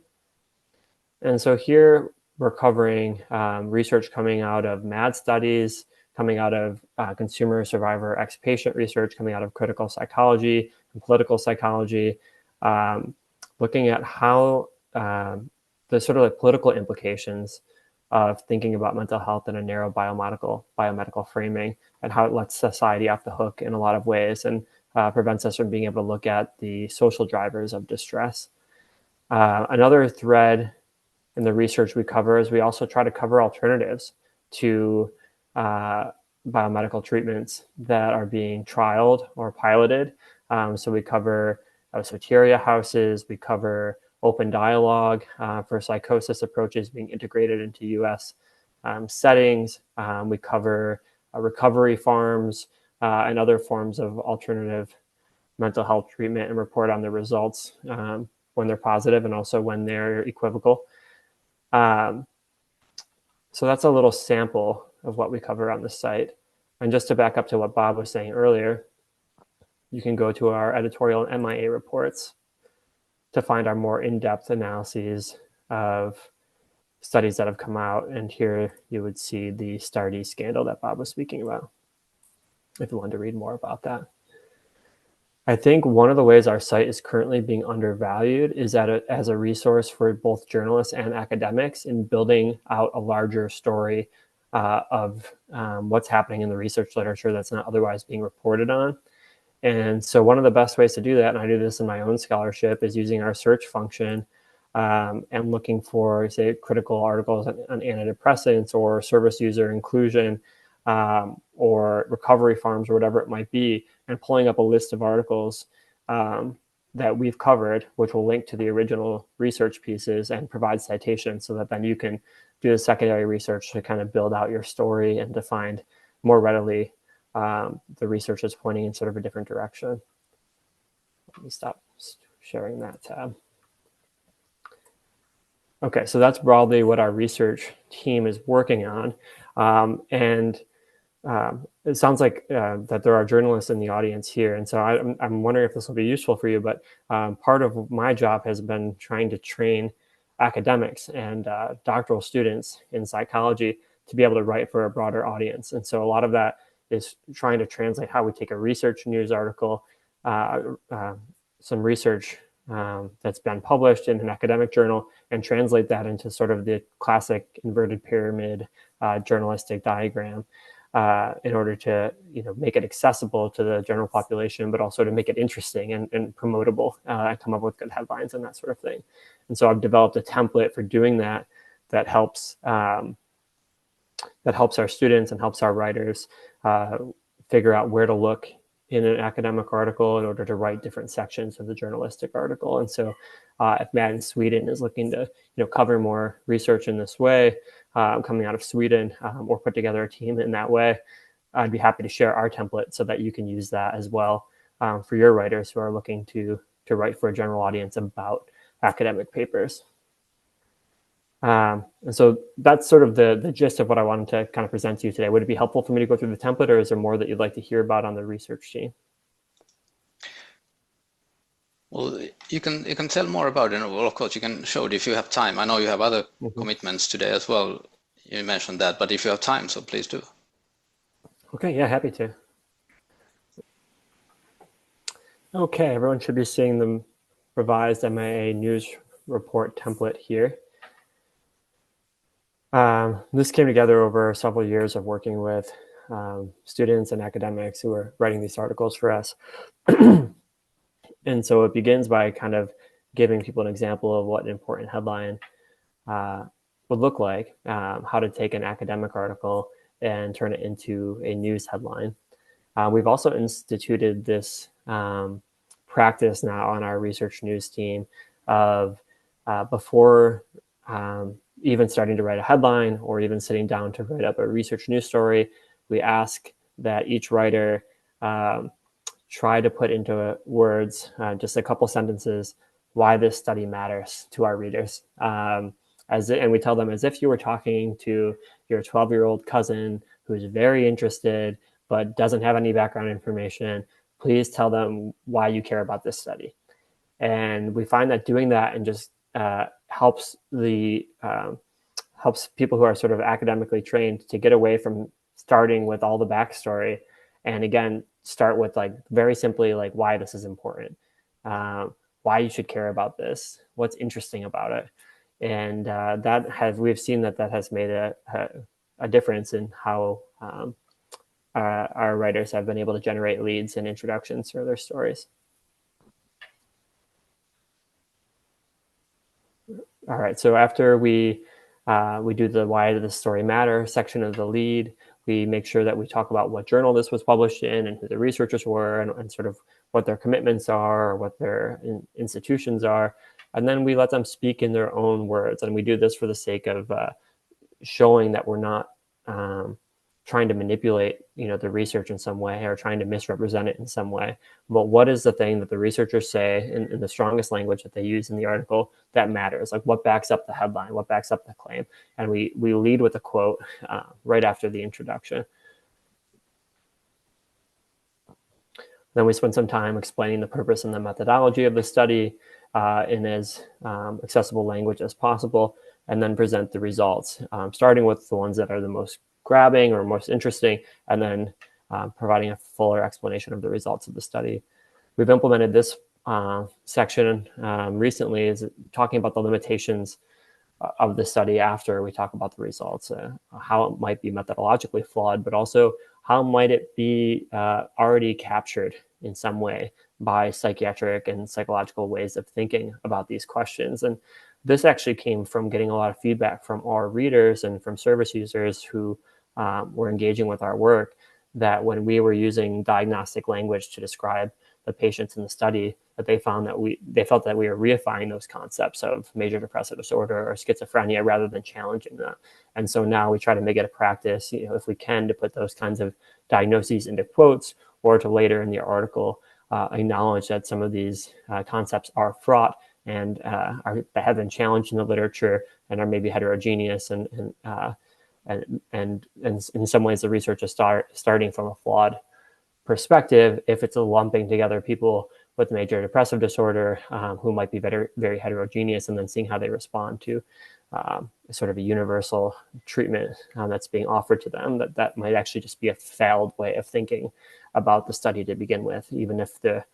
And so here we're covering research coming out of MAD studies, coming out of consumer survivor ex-patient research, coming out of critical psychology and political psychology, looking at how the sort of like political implications of thinking about mental health in a narrow biomedical framing, and how it lets society off the hook in a lot of ways and prevents us from being able to look at the social drivers of distress. Another thread in the research we cover is we also try to cover alternatives to biomedical treatments that are being trialed or piloted. So we cover soteria houses, we cover open dialogue for psychosis approaches being integrated into US settings. We cover recovery farms and other forms of alternative mental health treatment and report on the results when they're positive and also when they're equivocal. So that's a little sample of what we cover on the site. And just to back up to what Bob was saying earlier, you can go to our editorial and MIA reports to find our more in-depth analyses of studies that have come out. And here you would see the Stardy scandal that Bob was speaking about, if you wanted to read more about that. I think one of the ways our site is currently being undervalued is as a resource for both journalists and academics in building out a larger story of what's happening in the research literature that's not otherwise being reported on. And so one of the best ways to do that, and I do this in my own scholarship, is using our search function and looking for, say, critical articles on antidepressants or service user inclusion or recovery farms or whatever it might be, and pulling up a list of articles that we've covered, which will link to the original research pieces and provide citations so that then you can do the secondary research to kind of build out your story and to find more readily the research is pointing in sort of a different direction. Let me stop sharing that tab. Okay, so that's broadly what our research team is working on. It sounds like that there are journalists in the audience here. And so I'm wondering if this will be useful for you, but part of my job has been trying to train academics and doctoral students in psychology to be able to write for a broader audience. And so a lot of that is trying to translate how we take a research news article, some research that's been published in an academic journal, and translate that into sort of the classic inverted pyramid journalistic diagram in order to make it accessible to the general population, but also to make it interesting and promotable and come up with good headlines and that sort of thing. And so I've developed a template for doing that that helps our students and helps our writers figure out where to look in an academic article in order to write different sections of the journalistic article. And so if Matt in Sweden is looking to cover more research in this way, coming out of Sweden, or put together a team in that way, I'd be happy to share our template so that you can use that as well for your writers who are looking to write for a general audience about academic papers. And so that's sort of the gist of what I wanted to kind of present to you today. Would it be helpful for me to go through the template, or is there more that you'd like to hear about on the research team? Well, you can tell more about it. Well, of course, you can show it if you have time. I know you have other commitments today as well. You mentioned that, but if you have time, so please do. Okay, yeah, happy to. Okay, everyone should be seeing the revised MIA news report template here. This came together over several years of working with students and academics who are writing these articles for us. And so it begins by kind of giving people an example of what an important headline would look like, how to take an academic article and turn it into a news headline. We've also instituted this practice now on our research news team of before even starting to write a headline or even sitting down to write up a research news story, we ask that each writer try to put into words, just a couple sentences, why this study matters to our readers. And we tell them as if you were talking to your 12-year-old cousin who's very interested but doesn't have any background information. Please tell them why you care about this study. And we find that doing that and just helps people who are sort of academically trained to get away from starting with all the backstory, and again start with like very simply like why this is important, why you should care about this, what's interesting about it. And we've seen that has made a difference in how our writers have been able to generate leads and introductions for their stories. All right, so after we do the why does the story matter section of the lead, we make sure that we talk about what journal this was published in and who the researchers were and sort of what their commitments are or what their institutions are. And then we let them speak in their own words. And we do this for the sake of showing that we're not trying to manipulate, the research in some way or trying to misrepresent it in some way. But what is the thing that the researchers say in the strongest language that they use in the article that matters? Like what backs up the headline, what backs up the claim? And we lead with a quote right after the introduction. Then we spend some time explaining the purpose and the methodology of the study in as accessible language as possible, and then present the results, starting with the ones that are the most grabbing or most interesting, and then providing a fuller explanation of the results of the study. we've implemented this section recently is talking about the limitations of the study after we talk about the results, how it might be methodologically flawed, but also how might it be already captured in some way by psychiatric and psychological ways of thinking about these questions. And this actually came from getting a lot of feedback from our readers and from service users who were engaging with our work, that when we were using diagnostic language to describe the patients in the study, that they found that they felt that we were reifying those concepts of major depressive disorder or schizophrenia rather than challenging them. And so now we try to make it a practice, if we can, to put those kinds of diagnoses into quotes, or to later in the article acknowledge that some of these concepts are fraught and that have been challenged in the literature and are maybe heterogeneous, and in some ways the research is starting from a flawed perspective if it's a lumping together people with major depressive disorder who might be very, very heterogeneous, and then seeing how they respond to sort of a universal treatment that's being offered to them, that might actually just be a failed way of thinking about the study to begin with, even if the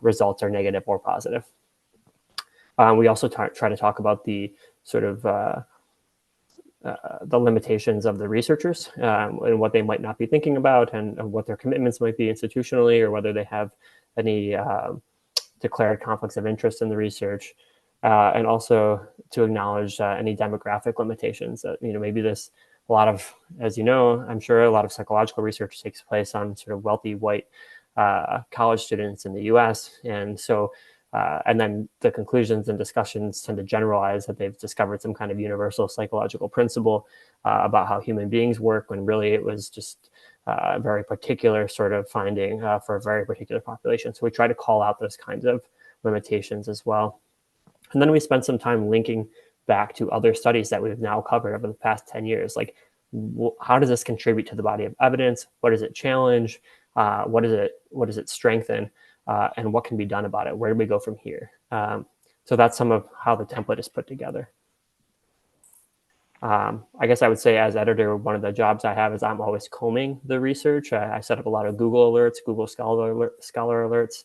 results are negative or positive. We also try to talk about the sort of the limitations of the researchers and what they might not be thinking about, and what their commitments might be institutionally, or whether they have any declared conflicts of interest in the research, and also to acknowledge any demographic limitations. Maybe a lot of, as you know, I'm sure a lot of psychological research takes place on sort of wealthy white college students in the US. And so, and then the conclusions and discussions tend to generalize that they've discovered some kind of universal psychological principle about how human beings work, when really it was just a very particular sort of finding for a very particular population. So we try to call out those kinds of limitations as well. And then we spend some time linking back to other studies that we've now covered over the past 10 years. Like, how does this contribute to the body of evidence? What does it challenge? What does it strengthen? And what can be done about it? Where do we go from here? So that's some of how the template is put together. I guess I would say, as editor, one of the jobs I have is I'm always combing the research. I set up a lot of Google alerts, Google Scholar alerts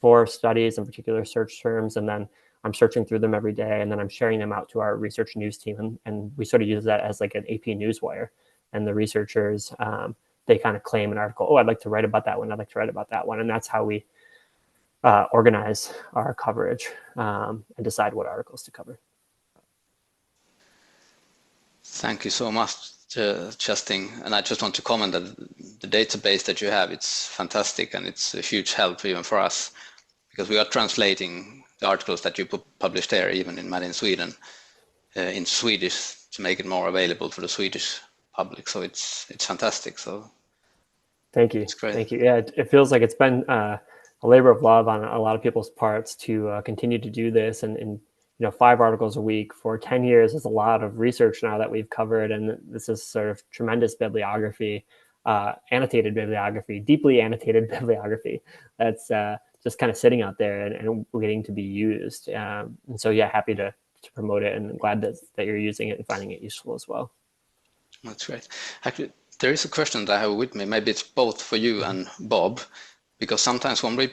for studies and particular search terms, and then I'm searching through them every day, and then I'm sharing them out to our research news team, and we sort of use that as like an AP newswire. And the researchers, they kind of claim an article, oh, I'd like to write about that one, I'd like to write about that one, and that's how we organize our coverage and decide what articles to cover. Thank you so much, Justin. And I just want to comment that the database that you have, it's fantastic, and it's a huge help even for us, because we are translating the articles that you publish there, even in Mad in Sweden, in Swedish, to make it more available for the Swedish public. So it's fantastic. So thank you. It's great. Thank you. Yeah, it feels like it's been a labor of love on a lot of people's parts to continue to do this, and 5 articles a week for 10 years is a lot of research now that we've covered. And this is sort of tremendous bibliography, annotated bibliography, deeply annotated bibliography that's just kind of sitting out there and waiting to be used. And so, yeah, happy to promote it, and glad that you're using it and finding it useful as well. That's great. Actually, there is a question that I have with me. Maybe it's both for you and Bob, because sometimes when we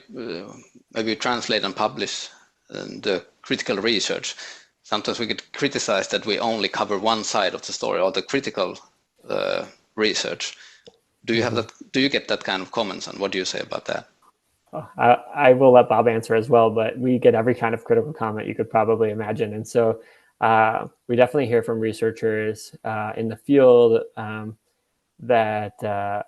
maybe translate and publish the critical research, sometimes we get criticized that we only cover one side of the story, or the critical research. Do you have that? Do you get that kind of comments, and what do you say about that? I will let Bob answer as well, but we get every kind of critical comment you could probably imagine. And so we definitely hear from researchers in the field that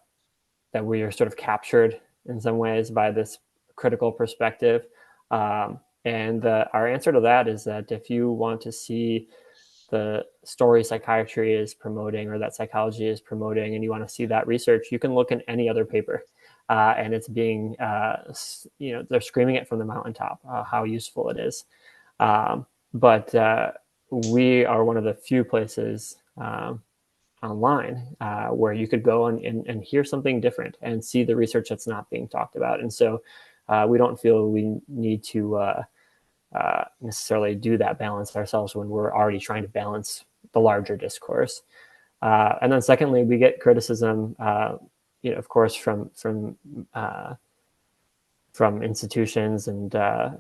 we are sort of captured in some ways by this critical perspective. And our answer to that is that if you want to see the story psychiatry is promoting, or that psychology is promoting, and you want to see that research, you can look in any other paper. And it's being, they're screaming it from the mountaintop, how useful it is. But we are one of the few places online where you could go and hear something different and see the research that's not being talked about. And so we don't feel we need to necessarily do that balance ourselves when we're already trying to balance the larger discourse. And then secondly, we get criticism, of course, from from institutions and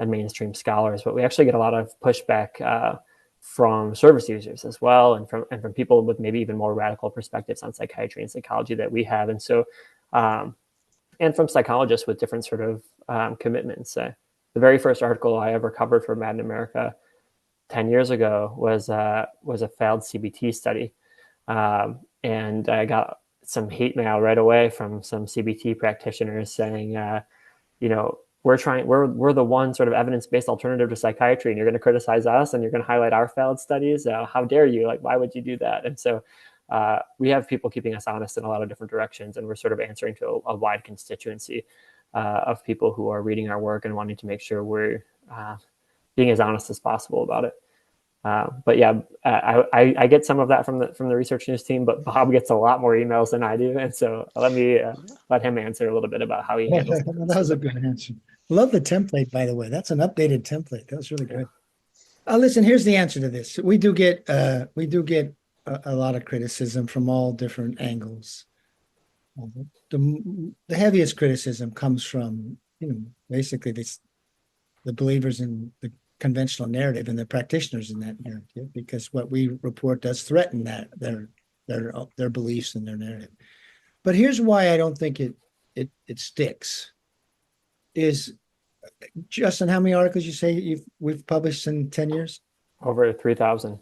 mainstream scholars, but we actually get a lot of pushback from service users as well, and from people with maybe even more radical perspectives on psychiatry and psychology that we have, and so and from psychologists with different sort of commitments. The very first article I ever covered for Mad in America 10 years ago was a failed CBT study, and I got some hate mail right away from some CBT practitioners saying, we're the one sort of evidence-based alternative to psychiatry, and you're going to criticize us and you're going to highlight our failed studies. How dare you? Like, why would you do that? And so we have people keeping us honest in a lot of different directions, and we're sort of answering to a wide constituency of people who are reading our work and wanting to make sure we're being as honest as possible about it. But yeah, I get some of that from the research news team, but Bob gets a lot more emails than I do, and so let me let him answer a little bit about how he handles it. That was a good answer. Love the template, by the way. That's an updated template. That was really good. Listen, here's the answer to this. We do get a lot of criticism from all different angles. The heaviest criticism comes from basically the believers in the conventional narrative and the practitioners in that narrative, because what we report does threaten that their beliefs and their narrative. But here's why I don't think it sticks. Is, Justin, how many articles you say we've published in 10 years? Over 3,000.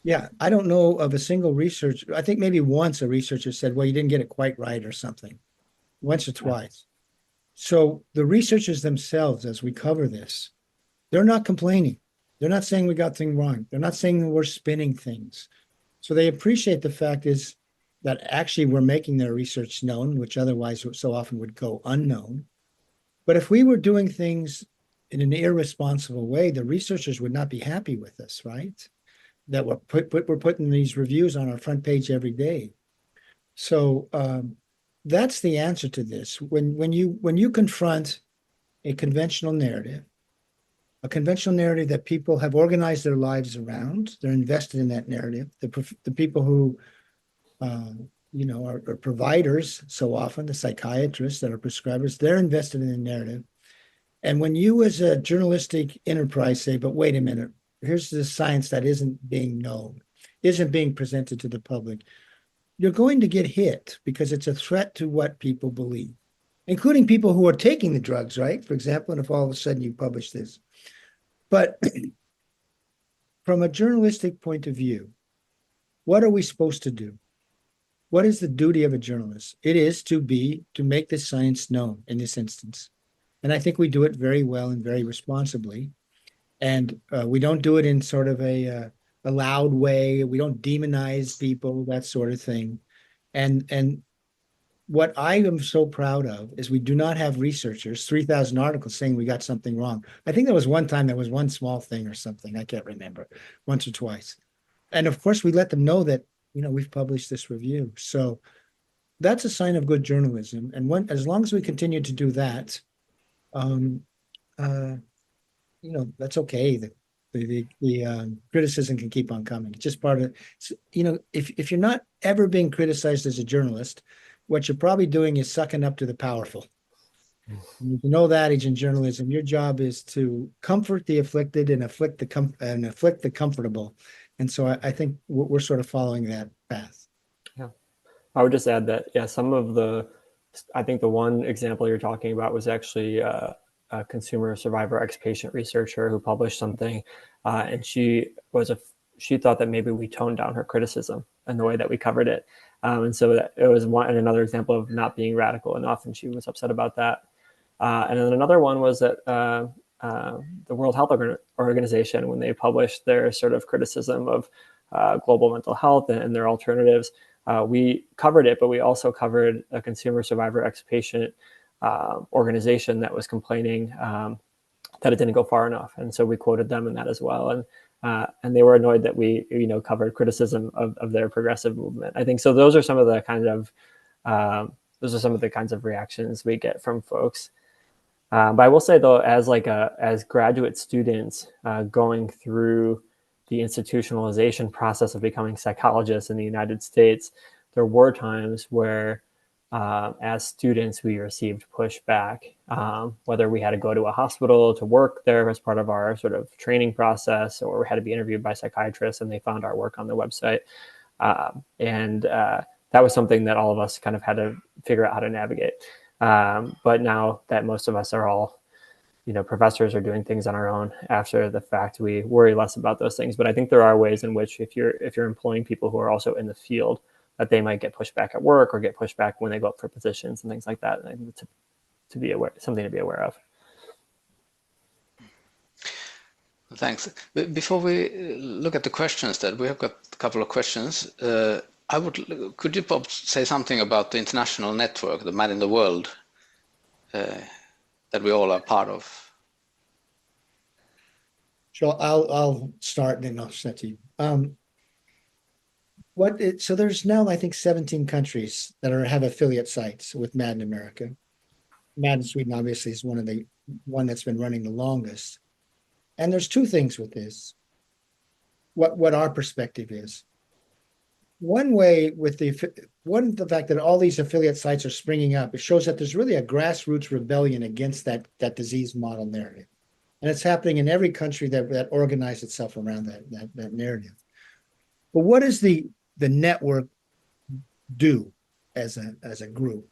Yeah, I don't know of a single researcher. I think maybe once a researcher said, well, you didn't get it quite right or something, once or twice. So the researchers themselves, as we cover this, they're not complaining. They're not saying we got things wrong. They're not saying we're spinning things. So they appreciate the fact is that actually we're making their research known, which otherwise so often would go unknown. But if we were doing things in an irresponsible way, the researchers would not be happy with us, right? That we're putting these reviews on our front page every day. So that's the answer to this. When you confront a conventional narrative that people have organized their lives around, they're invested in that narrative. The people who are providers, so often the psychiatrists that are prescribers, they're invested in the narrative. And when you as a journalistic enterprise say, but wait a minute, here's the science that isn't being known, isn't being presented to the public, you're going to get hit because it's a threat to what people believe, including people who are taking the drugs, right? For example, and if all of a sudden you publish this. But from a journalistic point of view, what are we supposed to do? What is the duty of a journalist? It is to make the science known in this instance. And I think we do it very well and very responsibly. And we don't do it in sort of a loud way. We don't demonize people, that sort of thing. And what I am so proud of is we do not have researchers, 3,000 articles saying we got something wrong. I think there was one time there was one small thing or something. I can't remember, once or twice. And of course, we let them know that, we've published this review. So that's a sign of good journalism. And as long as we continue to do that, that's okay. The criticism can keep on coming. It's just part of, if you're not ever being criticized as a journalist, what you're probably doing is sucking up to the powerful. You know that adage in journalism. Your job is to comfort the afflicted and afflict the comfortable. And so I think we're sort of following that path. Yeah, I would just add that I think the one example you're talking about was actually a consumer survivor ex-patient researcher who published something, and she thought that maybe we toned down her criticism and the way that we covered it. And so it was another example of not being radical enough, and she was upset about that. And then another one was that the World Health Organization, when they published their sort of criticism of global mental health and their alternatives, we covered it, but we also covered a consumer survivor ex-patient organization that was complaining that it didn't go far enough. And so we quoted them in that as well. And they were annoyed that we, covered criticism of their progressive movement. I think so. Those are some of the kinds of reactions we get from folks. But I will say though, as graduate students going through the institutionalization process of becoming psychologists in the United States, there were times where as students, we received pushback, whether we had to go to a hospital to work there as part of our sort of training process, or we had to be interviewed by psychiatrists and they found our work on the website. And that was something that all of us kind of had to figure out how to navigate. But now that most of us are all, professors are doing things on our own after the fact, we worry less about those things. But I think there are ways in which if you're employing people who are also in the field, that they might get pushed back at work or get pushed back when they go up for positions and things like that. I think to be aware, something to be aware of. Thanks. Before we look at the questions, that we have got a couple of questions. Could you say something about the international network, the Man in the World, that we all are part of? Sure, I'll start and then I'll send to you. So there's now, I think, 17 countries that have affiliate sites with Mad in America. Mad in Sweden, obviously, is one that's been running the longest. And there's two things with this. What our perspective is. One way with the fact that all these affiliate sites are springing up, it shows that there's really a grassroots rebellion against that disease model narrative. And it's happening in every country that organized itself around that narrative. But what does the network do as a group?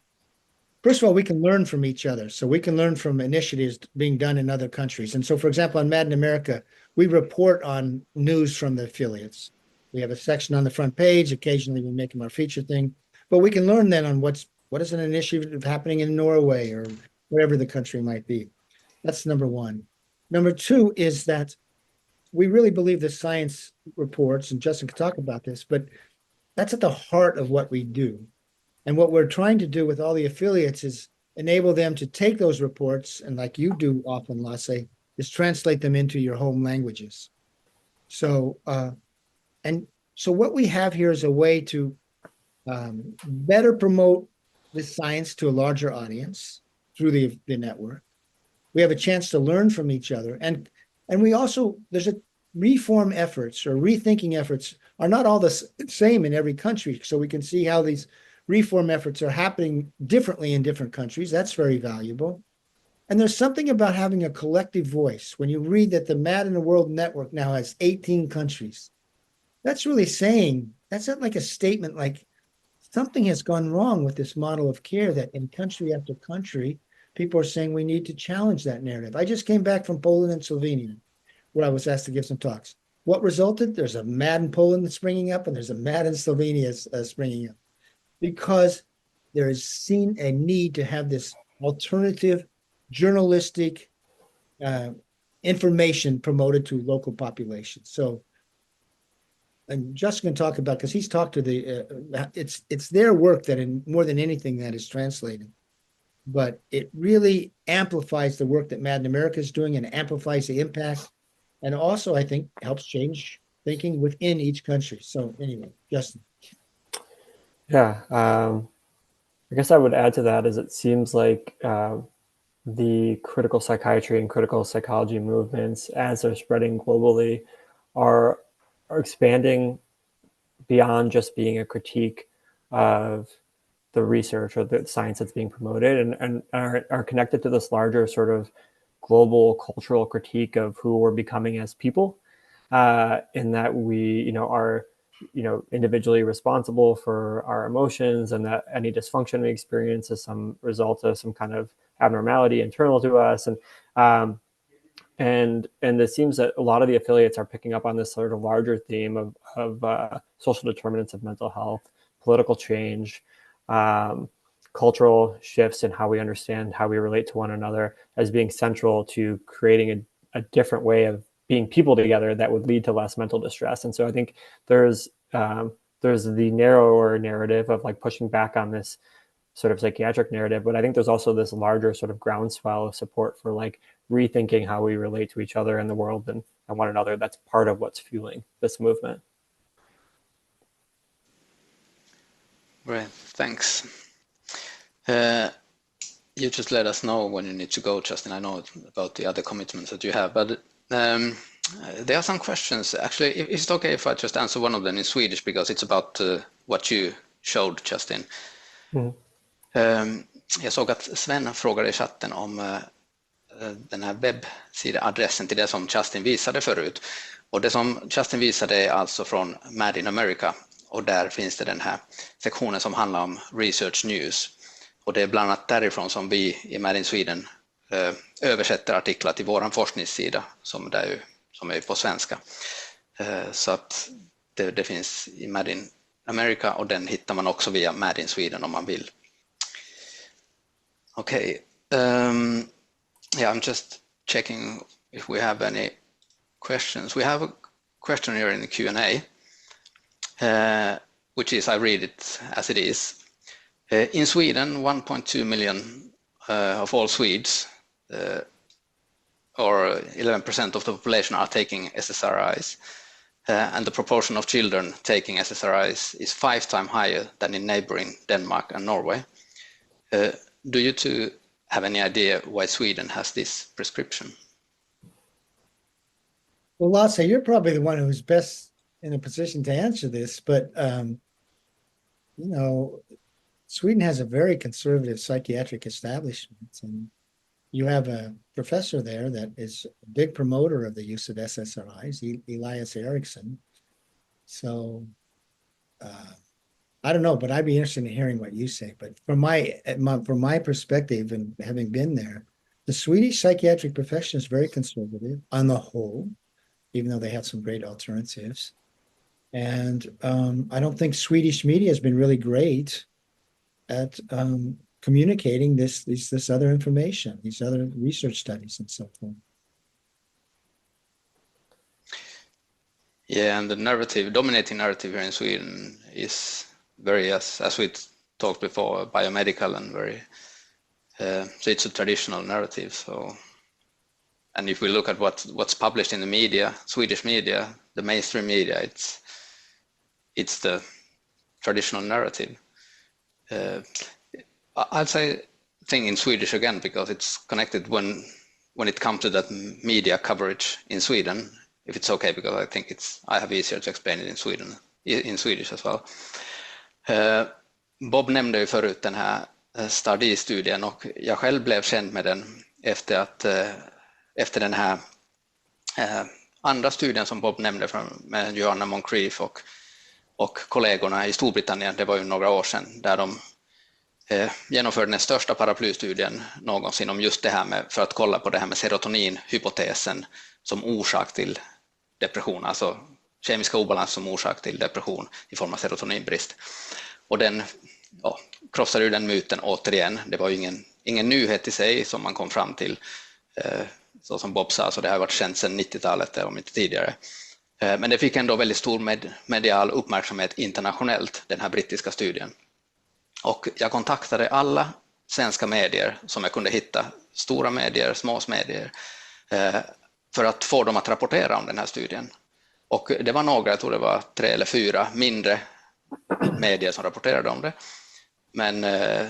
First of all, we can learn from each other. So we can learn from initiatives being done in other countries. And so, for example, on Mad in America, we report on news from the affiliates. We have a section on the front page. Occasionally we make them our feature thing. But we can learn then on what is an initiative happening in Norway or wherever the country might be. That's number one. Number two is that we really believe the science reports, and Justin could talk about this, but that's at the heart of what we do. And what we're trying to do with all the affiliates is enable them to take those reports, and like you do often, Lasse, is translate them into your home languages. So what we have here is a way to better promote this science to a larger audience through the network. We have a chance to learn from each other. And we also, there's a reform efforts or rethinking efforts are not all the same in every country. So we can see how these reform efforts are happening differently in different countries. That's very valuable. And there's something about having a collective voice. When you read that the Mad in the World Network now has 18 countries, that's really saying, that's not like a statement like something has gone wrong with this model of care, that in country after country, people are saying we need to challenge that narrative. I just came back from Poland and Slovenia, where I was asked to give some talks. What resulted? There's a Mad in Poland that's springing up, and there's a Mad in Slovenia springing up, because there is seen a need to have this alternative journalistic information promoted to local populations. So, and Justin can talk about, because he's talked to it's their work that in more than anything that is translated. But it really amplifies the work that Mad in America is doing and amplifies the impact. And also, I think, helps change thinking within each country. So anyway, Justin. Yeah, I guess I would add to that is it seems like the critical psychiatry and critical psychology movements, as they're spreading globally, are expanding beyond just being a critique of the research or the science that's being promoted, and are connected to this larger sort of global cultural critique of who we're becoming as people, in that we, are, individually responsible for our emotions, and that any dysfunction we experience is some result of some kind of abnormality internal to us. And it seems that a lot of the affiliates are picking up on this sort of larger theme of social determinants of mental health, political change, cultural shifts in how we understand how we relate to one another as being central to creating a different way of being people together that would lead to less mental distress. And so I think there's the narrower narrative of like pushing back on this sort of psychiatric narrative, but I think there's also this larger sort of groundswell of support for like rethinking how we relate to each other and the world and one another. That's part of what's fueling this movement. Great, thanks. You just let us know when you need to go, Justin. I know about the other commitments that you have, but there are some questions. Actually, is it okay if I just answer one of them in Swedish, because it's about what you showed, Justin? Mm-hmm. Jag såg att Sven frågade i chatten om den här webbsideadressen till det som Justin visade förut. Och det som Justin visade är alltså från Made in America, och där finns det den här sektionen som handlar om research news. Och det är bland annat därifrån som vi i Made in Sweden översätter artiklar till vår forskningssida som är på svenska. Så att det finns i Made in America, och den hittar man också via Made in Sweden om man vill. Okay. Yeah, I'm just checking if we have any questions. We have a question here in the Q&A, which is, I read it as it is. In Sweden, 1.2 million of all Swedes, or 11% of the population, are taking SSRIs, and the proportion of children taking SSRIs is 5 times higher than in neighboring Denmark and Norway. Do you two have any idea why Sweden has this prescription? Well, Lasse, you're probably the one who's best in a position to answer this, but Sweden has a very conservative psychiatric establishment, and you have a professor there that is a big promoter of the use of SSRIs, Elias Eriksson. So I don't know, but I'd be interested in hearing what you say. But from my perspective, and having been there, the Swedish psychiatric profession is very conservative on the whole, even though they have some great alternatives. And I don't think Swedish media has been really great at communicating this other information, these other research studies and so forth. Yeah, and the dominating narrative here in Sweden is very, as we talked before, biomedical and very, so it's a traditional narrative. So, and if we look at what's published in the media, Swedish media, the mainstream media, it's the traditional narrative. I'll say thing in Swedish again, because it's connected when it comes to that media coverage in Sweden, if it's okay, because I think I have easier to explain it in Swedish as well. Bob nämnde ju förut den här studien, och jag själv blev känd med den efter den här andra studien som Bob nämnde med Joanna Moncrief och kollegorna i Storbritannien. Det var ju några år sedan, där de genomförde den största paraplystudien någonsin om just det här för att kolla på det här med serotoninhypotesen som orsak till depression, alltså kemiska obalans som orsak till depression i form av serotoninbrist. Och den krossade ju den myten återigen. Det var ju ingen nyhet i sig som man kom fram till, så som Bob sa, så det har varit känt sedan 90-talet om inte tidigare. Men det fick ändå väldigt stor medial uppmärksamhet internationellt, den här brittiska studien. Och jag kontaktade alla svenska medier som jag kunde hitta, stora medier, små medier, för att få dem att rapportera om den här studien. Och det var några, jag tror det var 3 eller 4 mindre medier som rapporterade om det. Men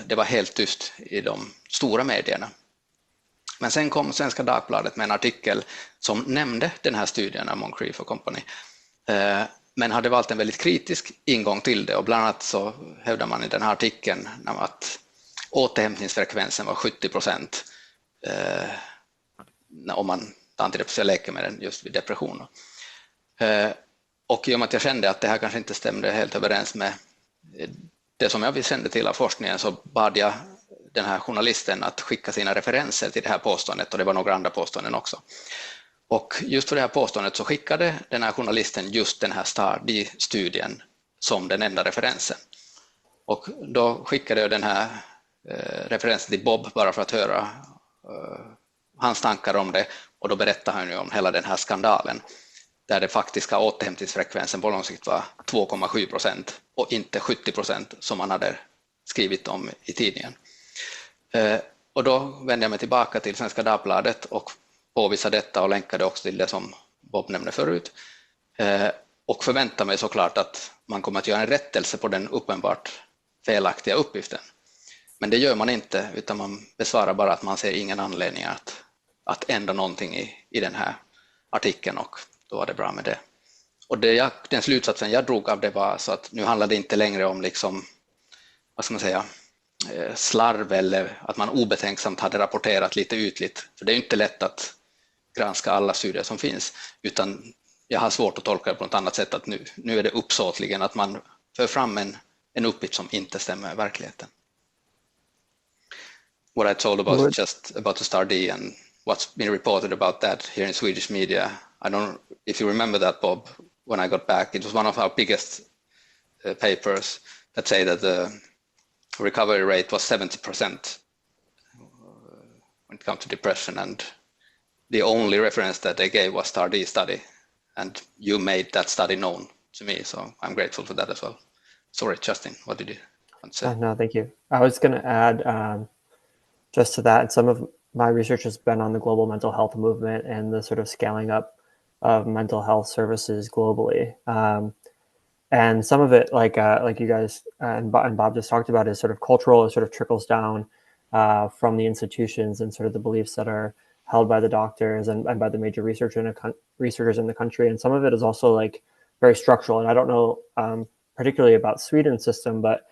det var helt tyst i de stora medierna. Men sen kom Svenska Dagbladet med en artikel som nämnde den här studien av Moncrief och Company. Men hade valt en väldigt kritisk ingång till det, och bland annat så hävdar man i den här artikeln att återhämtningsfrekvensen var 70% om man tar antidepressiva läkemedel just vid depression. Och i och med att jag kände att det här kanske inte stämde helt överens med det som jag kände till av forskningen, så bad jag den här journalisten att skicka sina referenser till det här påståendet, och det var några andra påståenden också. Och just för det här påståendet så skickade den här journalisten just den här studien som den enda referensen. Och då skickade jag den här referensen till Bob bara för att höra hans tankar om det, och då berättade han ju om hela den här skandalen, där det faktiska återhämtningsfrekvensen på lång sikt var 2,7% och inte 70% som man hade skrivit om i tidningen. Och då vände jag mig tillbaka till Svenska Dagbladet och påvisade detta och länkade också till det som Bob nämnde förut. Och förväntade mig såklart att man kommer att göra en rättelse på den uppenbart felaktiga uppgiften. Men det gör man inte, utan man besvarar bara att man ser ingen anledning att ändra någonting i den här artikeln, och då var det bra med det. Och den slutsatsen jag drog av det var så att nu handlar det inte längre om liksom, vad ska man säga, slarv eller att man obetänksamt hade rapporterat lite ytligt. För det är ju inte lätt att granska alla studier som finns, utan jag har svårt att tolka det på något annat sätt, att nu är det uppsåtligen att man för fram en uppgift som inte stämmer med verkligheten. What I told about just about the STAR-D and what's been reported about that here in Swedish media, I don't if you remember that, Bob, when I got back, it was one of our biggest papers that say that the recovery rate was 70% when it comes to depression, and the only reference that they gave was STAR-D study, and you made that study known to me, so I'm grateful for that as well. Sorry, Justin, what did you want to say? No, thank you. I was going to add just to that, some of my research has been on the global mental health movement and the sort of scaling up of mental health services globally. And some of it, like you guys and Bob just talked about, is sort of cultural. It sort of trickles down from the institutions and sort of the beliefs that are held by the doctors and by the major researchers in the country. And some of it is also like very structural. And I don't know particularly about Sweden's system, but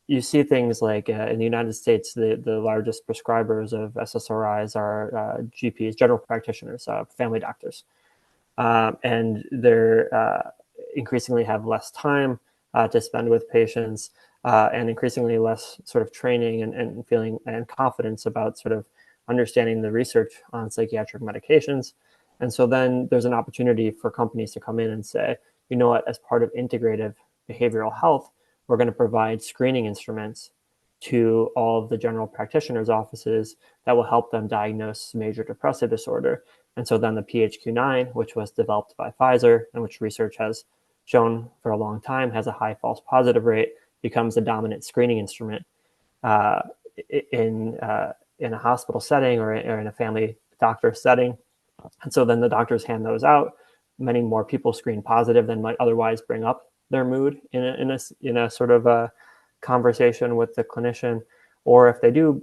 you see things like in the United States, the largest prescribers of SSRIs are GPs, general practitioners, family doctors. And they're increasingly have less time to spend with patients and increasingly less sort of training and feeling and confidence about sort of understanding the research on psychiatric medications. And so then there's an opportunity for companies to come in and say, you know what, as part of integrative behavioral health, we're going to provide screening instruments to all of the general practitioners' offices that will help them diagnose major depressive disorder. And so then the PHQ-9, which was developed by Pfizer and which research has shown for a long time has a high false positive rate, becomes a dominant screening instrument in a hospital setting or in a family doctor setting. And so then the doctors hand those out. Many more people screen positive than might otherwise bring up their mood in a sort of a conversation with the clinician. Or if they do,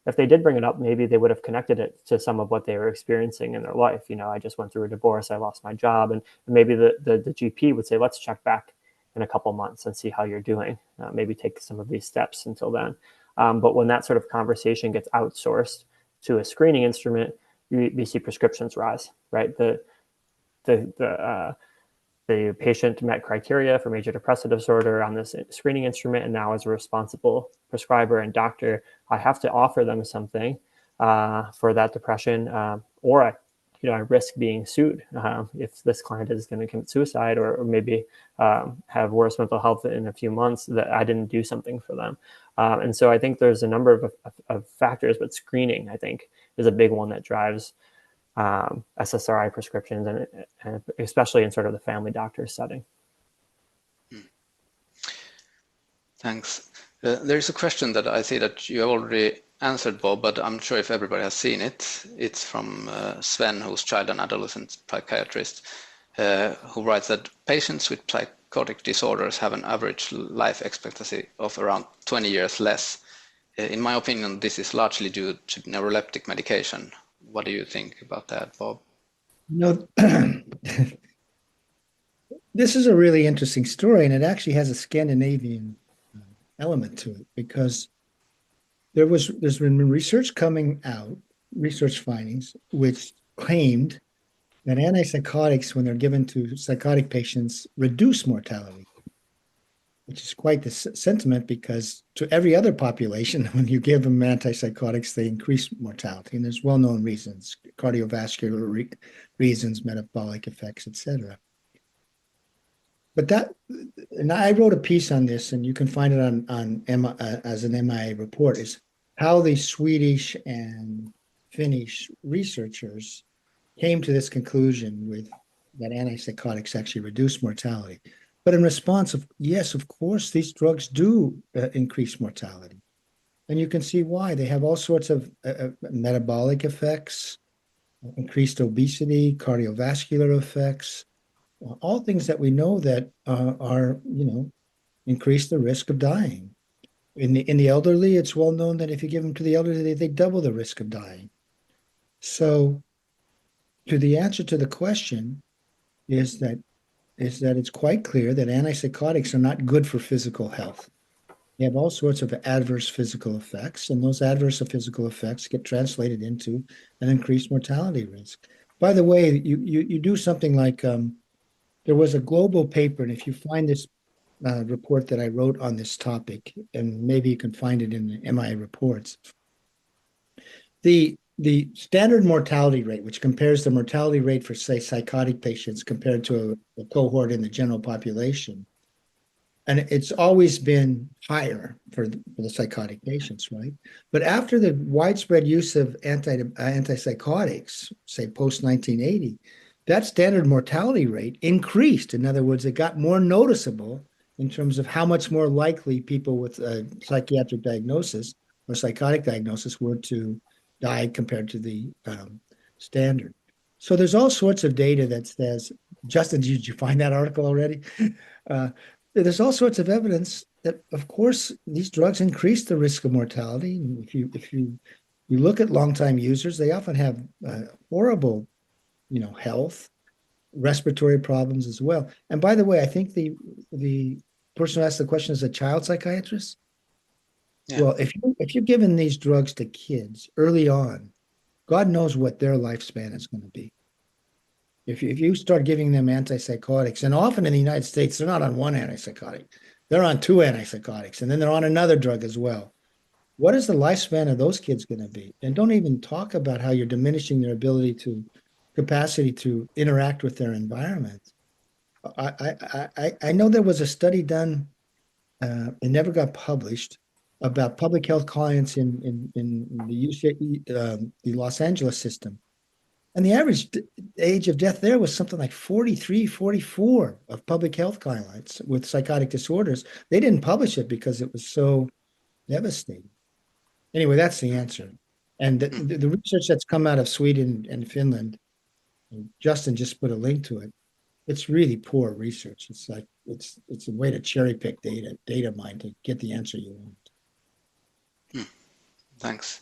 if they did bring it up, maybe they would have connected it to some of what they were experiencing in their life. You know, I just went through a divorce, I lost my job, and maybe the GP would say, let's check back in a couple months and see how you're doing. Maybe take some of these steps until then. But when that sort of conversation gets outsourced to a screening instrument, you see prescriptions rise, right? The patient met criteria for major depressive disorder on this screening instrument, and now as a responsible prescriber and doctor, I have to offer them something for that depression, or I risk being sued if this client is going to commit suicide or maybe have worse mental health in a few months that I didn't do something for them. And so I think there's a number of factors, but screening, I think, is a big one that drives SSRI prescriptions, and especially in sort of the family doctor setting. Thanks. There's a question that I see that you have already answered, Bob, but I'm sure if everybody has seen it. It's from Sven, who's child and adolescent psychiatrist, who writes that patients with psychotic disorders have an average life expectancy of around 20 years less. In my opinion, this is largely due to neuroleptic medication. What do you think about that, Bob? No, this is a really interesting story, and it actually has a Scandinavian element to it, because there's been research coming out, research findings, which claimed that antipsychotics, when they're given to psychotic patients, reduce mortality, which is quite the sentiment, because to every other population, when you give them antipsychotics, they increase mortality. And there's well-known reasons, cardiovascular reasons, metabolic effects, etc. But and I wrote a piece on this, and you can find it on as an MIA report, is how the Swedish and Finnish researchers came to this conclusion that antipsychotics actually reduce mortality. But in response of, yes, of course, these drugs do increase mortality. And you can see why. They have all sorts of metabolic effects, increased obesity, cardiovascular effects, all things that we know that are, increase the risk of dying. In the elderly, it's well known that if you give them to the elderly, they double the risk of dying. So to the answer to the question is that it's quite clear that antipsychotics are not good for physical health. You have all sorts of adverse physical effects, and those adverse physical effects get translated into an increased mortality risk. By the way, you do something like there was a global paper, and if you find this report that I wrote on this topic, and maybe you can find it in the MI reports, the standard mortality rate, which compares the mortality rate for, say, psychotic patients compared to a cohort in the general population. And it's always been higher for the psychotic patients, right? But after the widespread use of antipsychotics, say post-1980, that standard mortality rate increased. In other words, it got more noticeable in terms of how much more likely people with a psychiatric diagnosis or psychotic diagnosis were to die compared to the standard. So there's all sorts of data that says, Justin, did you find that article already? There's all sorts of evidence that, of course, these drugs increase the risk of mortality. And if you look at longtime users, they often have horrible, health, respiratory problems as well. And by the way, I think the person who asked the question is a child psychiatrist. Yeah. Well, if you're giving these drugs to kids early on, God knows what their lifespan is going to be. If you start giving them antipsychotics, and often in the United States, they're not on one antipsychotic, they're on two antipsychotics, and then they're on another drug as well. What is the lifespan of those kids going to be? And don't even talk about how you're diminishing their capacity to interact with their environment. I know there was a study done, it never got published, about public health clients in the Los Angeles system. And the average age of death there was something like 43, 44 of public health clients with psychotic disorders. They didn't publish it because it was so devastating. Anyway, that's the answer. And the research that's come out of Sweden and Finland, and Justin just put a link to it. It's really poor research. It's like it's a way to cherry pick data mine to get the answer you want. Thanks.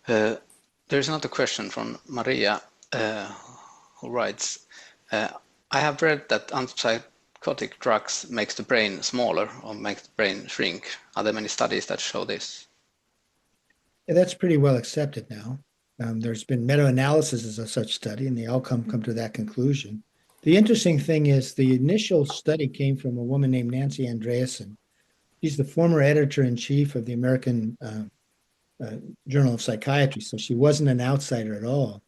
There's another question from Maria, who writes, I have read that antipsychotic drugs makes the brain smaller or make the brain shrink. Are there many studies that show this? Yeah, that's pretty well accepted now. There's been meta-analysis of such study, and they all come to that conclusion. The interesting thing is the initial study came from a woman named Nancy Andreasen. She's the former editor-in-chief of the American Journal of Psychiatry, so she wasn't an outsider at all.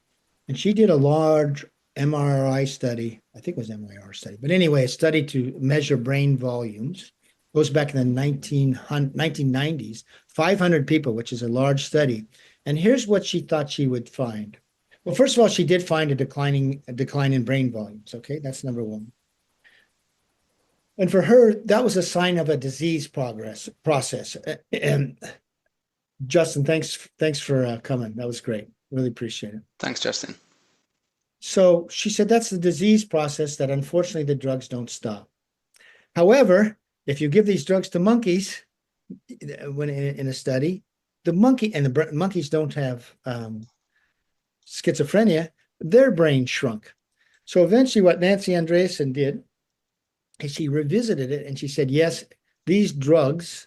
And she did a large MRI study, I think it was MRI study, but anyway, a study to measure brain volumes. Goes back in the 1990s, 500 people, which is a large study. And here's what she thought she would find. Well, first of all, she did find a decline in brain volumes. Okay, that's number one. And for her, that was a sign of a disease process. And Justin, thanks for coming. That was great. Really appreciate it. Thanks, Justin. So she said that's the disease process that unfortunately the drugs don't stop. However, if you give these drugs to monkeys, when in a study, the monkeys don't have schizophrenia, their brain shrunk. So eventually what Nancy Andreasen did is she revisited it and she said, yes, these drugs,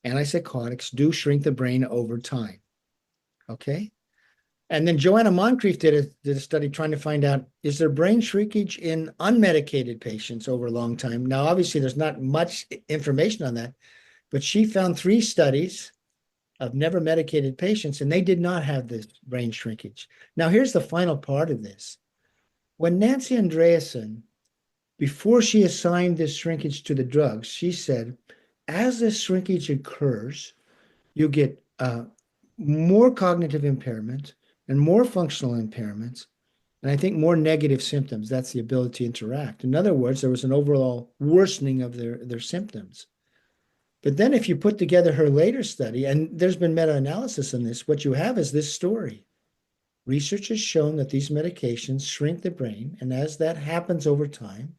antipsychotics, do shrink the brain over time. Okay? And then Joanna Moncrief did a study trying to find out, is there brain shrinkage in unmedicated patients over a long time? Now, obviously, there's not much information on that, but she found 3 studies of never medicated patients, and they did not have this brain shrinkage. Now, here's the final part of this. When Nancy Andreasen, before she assigned this shrinkage to the drugs, she said, as this shrinkage occurs, you get more cognitive impairment and more functional impairments, and I think more negative symptoms. That's the ability to interact. In other words, there was an overall worsening of their symptoms. But then if you put together her later study, and there's been meta-analysis on this, what you have is this story. Research has shown that these medications shrink the brain, and as that happens over time,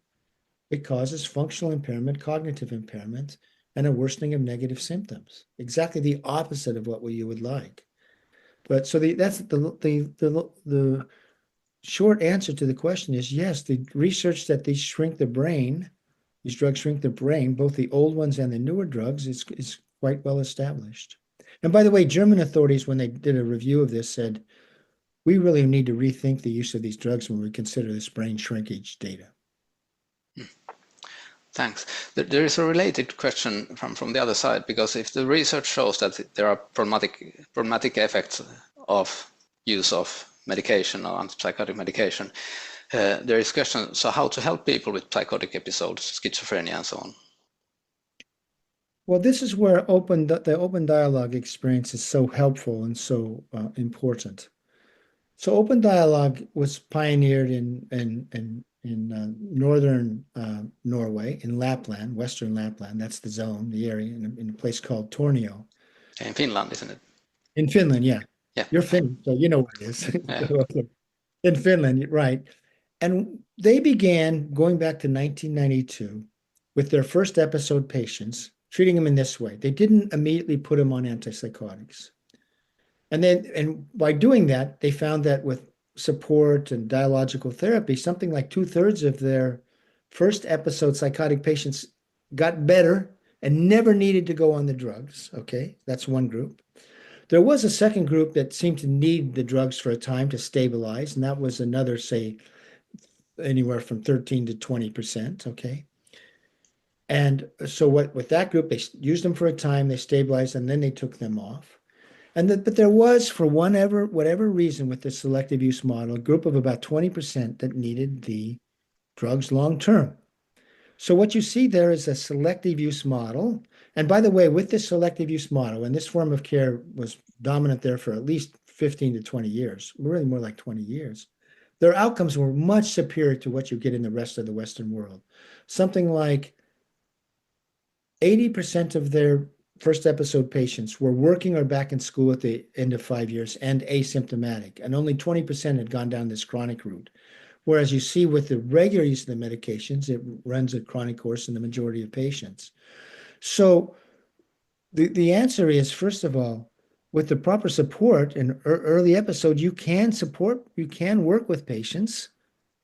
it causes functional impairment, cognitive impairment, and a worsening of negative symptoms. Exactly the opposite of what you would like. But so that's the short answer to the question is yes, the research that these drugs shrink the brain, both the old ones and the newer drugs, is quite well established. And by the way, German authorities, when they did a review of this, said, we really need to rethink the use of these drugs when we consider this brain shrinkage data. Thanks. There is a related question from the other side, because if the research shows that there are problematic effects of use of medication or antipsychotic medication, there is question, so how to help people with psychotic episodes, schizophrenia and so on? Well, this is where the open dialogue experience is so helpful and so important. So open dialogue was pioneered in northern Norway, in Lapland, western Lapland. That's the zone, the area, in a place called Tornio. In Finland, isn't it? In Finland, yeah. Yeah. You're Finnish, so you know where it is. Yeah. In Finland, right. And they began going back to 1992 with their first episode patients, treating them in this way. They didn't immediately put them on antipsychotics. And by doing that, they found that with support and dialogical therapy, something like 2/3 of their first episode psychotic patients got better and never needed to go on the drugs. Okay, that's one group. There was a second group that seemed to need the drugs for a time to stabilize, and that was another, say, anywhere from 13 to 20%. Okay. And so with that group, they used them for a time, they stabilized, and then they took them off. But there was, for whatever reason, with the selective use model, a group of about 20% that needed the drugs long term. So what you see there is a selective use model. And by the way, with this selective use model, and this form of care was dominant there for at least 15 to 20 years, really more like 20 years, their outcomes were much superior to what you get in the rest of the Western world. Something like 80% of their first episode patients were working or back in school at the end of 5 years and asymptomatic, and only 20% had gone down this chronic route. Whereas you see with the regular use of the medications, it runs a chronic course in the majority of patients. So the answer is, first of all, with the proper support in early episode, you can work with patients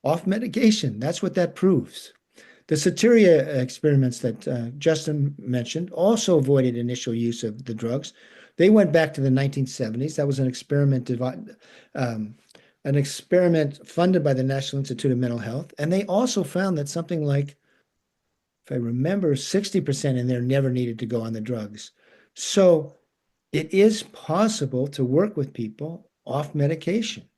off medication. That's what that proves. The Soteria experiments that Justin mentioned also avoided initial use of the drugs. They went back to the 1970s. That was an experiment funded by the National Institute of Mental Health. And they also found that something like, if I remember, 60% in there never needed to go on the drugs. So it is possible to work with people off medication.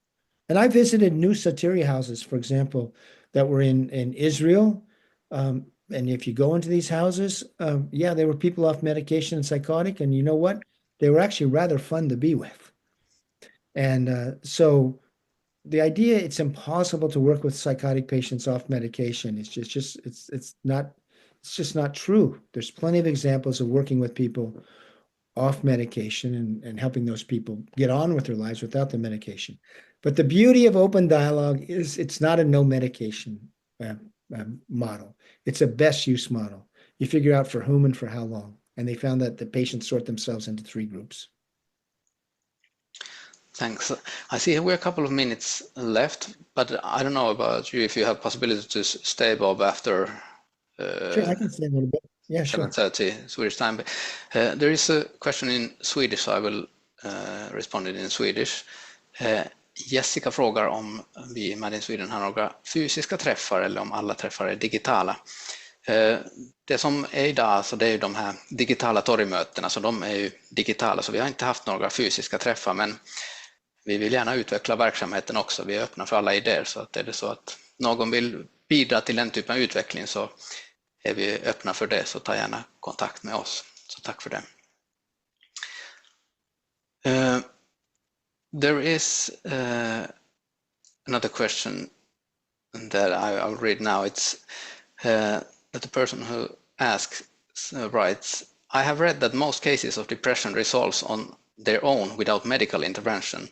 And I visited new Soteria houses, for example, that were in Israel. And if you go into these houses, there were people off medication and psychotic, and you know what? They were actually rather fun to be with. And so the idea it's impossible to work with psychotic patients off medication. It's just not true. There's plenty of examples of working with people off medication and helping those people get on with their lives without the medication. But the beauty of open dialogue is it's not a no medication model. It's a best use model. You figure out for whom and for how long. And they found that the patients sort themselves into 3 groups. Thanks. I see we're a couple of minutes left, but I don't know about you if you have possibility to stay, Bob, after Sure, I can stay a little bit. Yeah, sure. 7:30 Swedish time. There is a question in Swedish, so I will respond in Swedish. Jessica frågar om vi i Mad in Sweden har några fysiska träffar eller om alla träffar är digitala. Det som är idag, så det är ju de här digitala torgmötena, så de är ju digitala, så vi har inte haft några fysiska träffar, men vi vill gärna utveckla verksamheten också. Vi är öppna för alla idéer, så att är det så att någon vill bidra till den typen av utveckling så är vi öppna för det, så ta gärna kontakt med oss. Så tack för det. There is another question that I'll read now. It's that the person who asks writes, I have read that most cases of depression resolves on their own without medical intervention.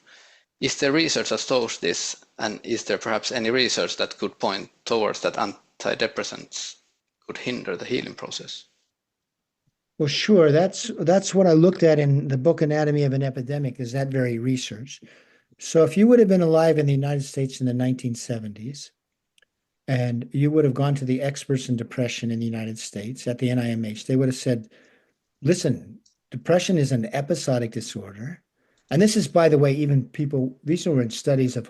Is there research that shows this, and is there perhaps any research that could point towards that antidepressants could hinder the healing process? Well, sure. That's what I looked at in the book Anatomy of an Epidemic, is that very research. So if you would have been alive in the United States in the 1970s, and you would have gone to the experts in depression in the United States at the NIMH, they would have said, listen, depression is an episodic disorder. And this is, by the way, even people, these were in studies of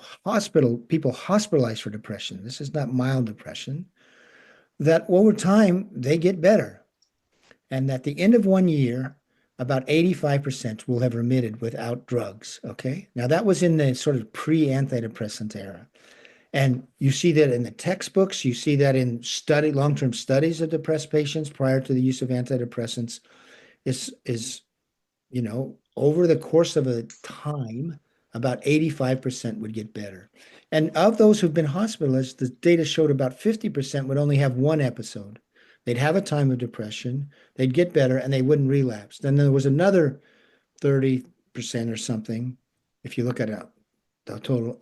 people hospitalized for depression. This is not mild depression, that over time they get better. And at the end of 1 year, about 85% will have remitted without drugs. Okay. Now that was in the sort of pre-antidepressant era. And you see that in the textbooks, you see that in long-term studies of depressed patients prior to the use of antidepressants is, you know, over the course of a time, about 85% would get better. And of those who've been hospitalized, the data showed about 50% would only have one episode. They'd have a time of depression, they'd get better, and they wouldn't relapse. Then there was another 30% or something, if you look at the total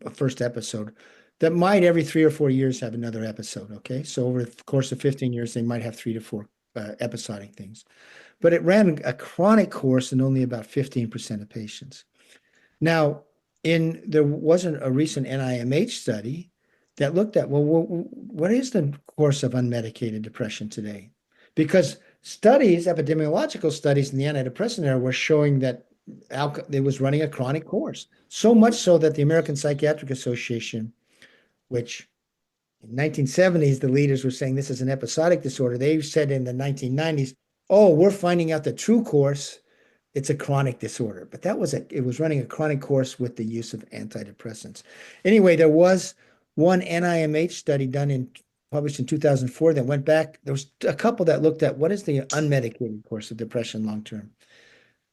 a first episode, that might every 3 or 4 years have another episode. Okay, so over the course of 15 years, they might have 3 to 4 episodic things. But it ran a chronic course in only about 15% of patients. Now, there wasn't a recent NIMH study that looked at, well, what is the course of unmedicated depression today? Because epidemiological studies in the antidepressant era were showing that it was running a chronic course. So much so that the American Psychiatric Association, which in 1970s, the leaders were saying this is an episodic disorder. They said in the 1990s, oh, we're finding out the true course, it's a chronic disorder. But it was running a chronic course with the use of antidepressants. Anyway, there was one NIMH study published in 2004 that went back. There was a couple that looked at what is the unmedicated course of depression long-term.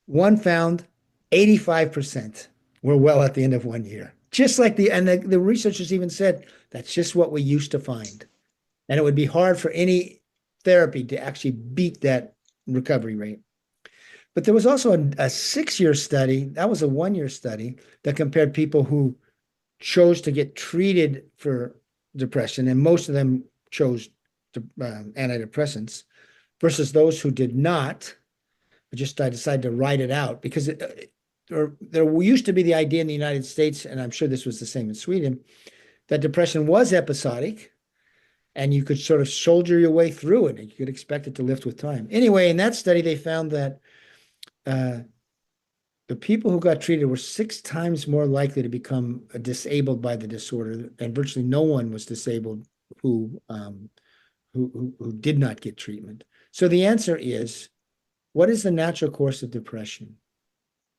One found 85% were well at the end of 1 year. Just like the researchers even said, that's just what we used to find. And it would be hard for any therapy to actually beat that recovery rate. But there was also a 6-year study, that was a 1-year study, that compared people who chose to get treated for depression, and most of them chose antidepressants, versus those who did not, but just decided to write it out. Because there used to be the idea in the United States, and I'm sure this was the same in Sweden, that depression was episodic, and you could sort of soldier your way through it, and you could expect it to lift with time. Anyway, in that study, they found that the people who got treated were 6 times more likely to become disabled by the disorder, and virtually no one was disabled who did not get treatment. So the answer is, what is the natural course of depression?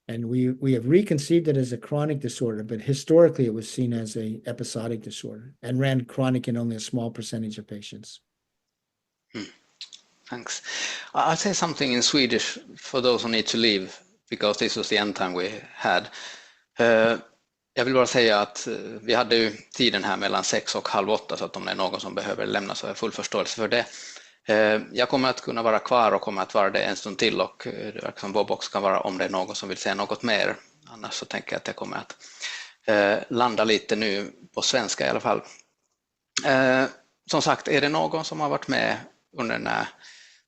And we have reconceived it as a chronic disorder, but historically it was seen as an episodic disorder and ran chronic in only a small percentage of patients. Thanks. I'll say something in Swedish for those who need to leave, because this was the end time we had. Jag vill bara säga att vi hade ju tiden här mellan 6 och halv 8, så att om det är någon som behöver lämna så har jag full förståelse för det. Jag kommer att kunna vara kvar och kommer att vara det en stund till, och det verkar som Bob också kan vara om det är någon som vill säga något mer. Annars så tänker jag att jag kommer att landa lite nu på svenska i alla fall. Som sagt, är det någon som har varit med under den här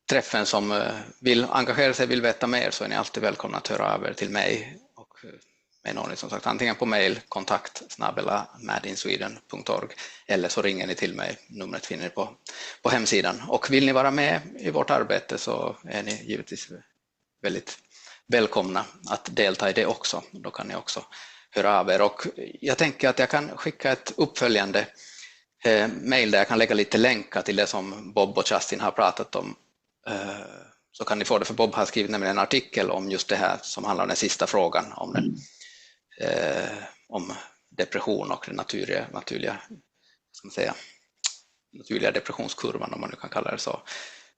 träffen som vill engagera sig, vill veta mer, så är ni alltid välkomna att höra över till mig och med någon, som sagt, antingen på mail, kontakt@madinsweden.org, eller så ringer ni till mig. Numret finner ni på hemsidan. Och vill ni vara med i vårt arbete så är ni givetvis väldigt välkomna att delta i det också. Då kan ni också höra av er. Och jag tänker att jag kan skicka ett uppföljande mail där jag kan lägga lite länkar till det som Bob och Justin har pratat om. Så kan ni få det, för Bob har skrivit nämligen en artikel om just det här som handlar om den sista frågan om depression och den naturliga depressionskurvan, om man nu kan kalla det så.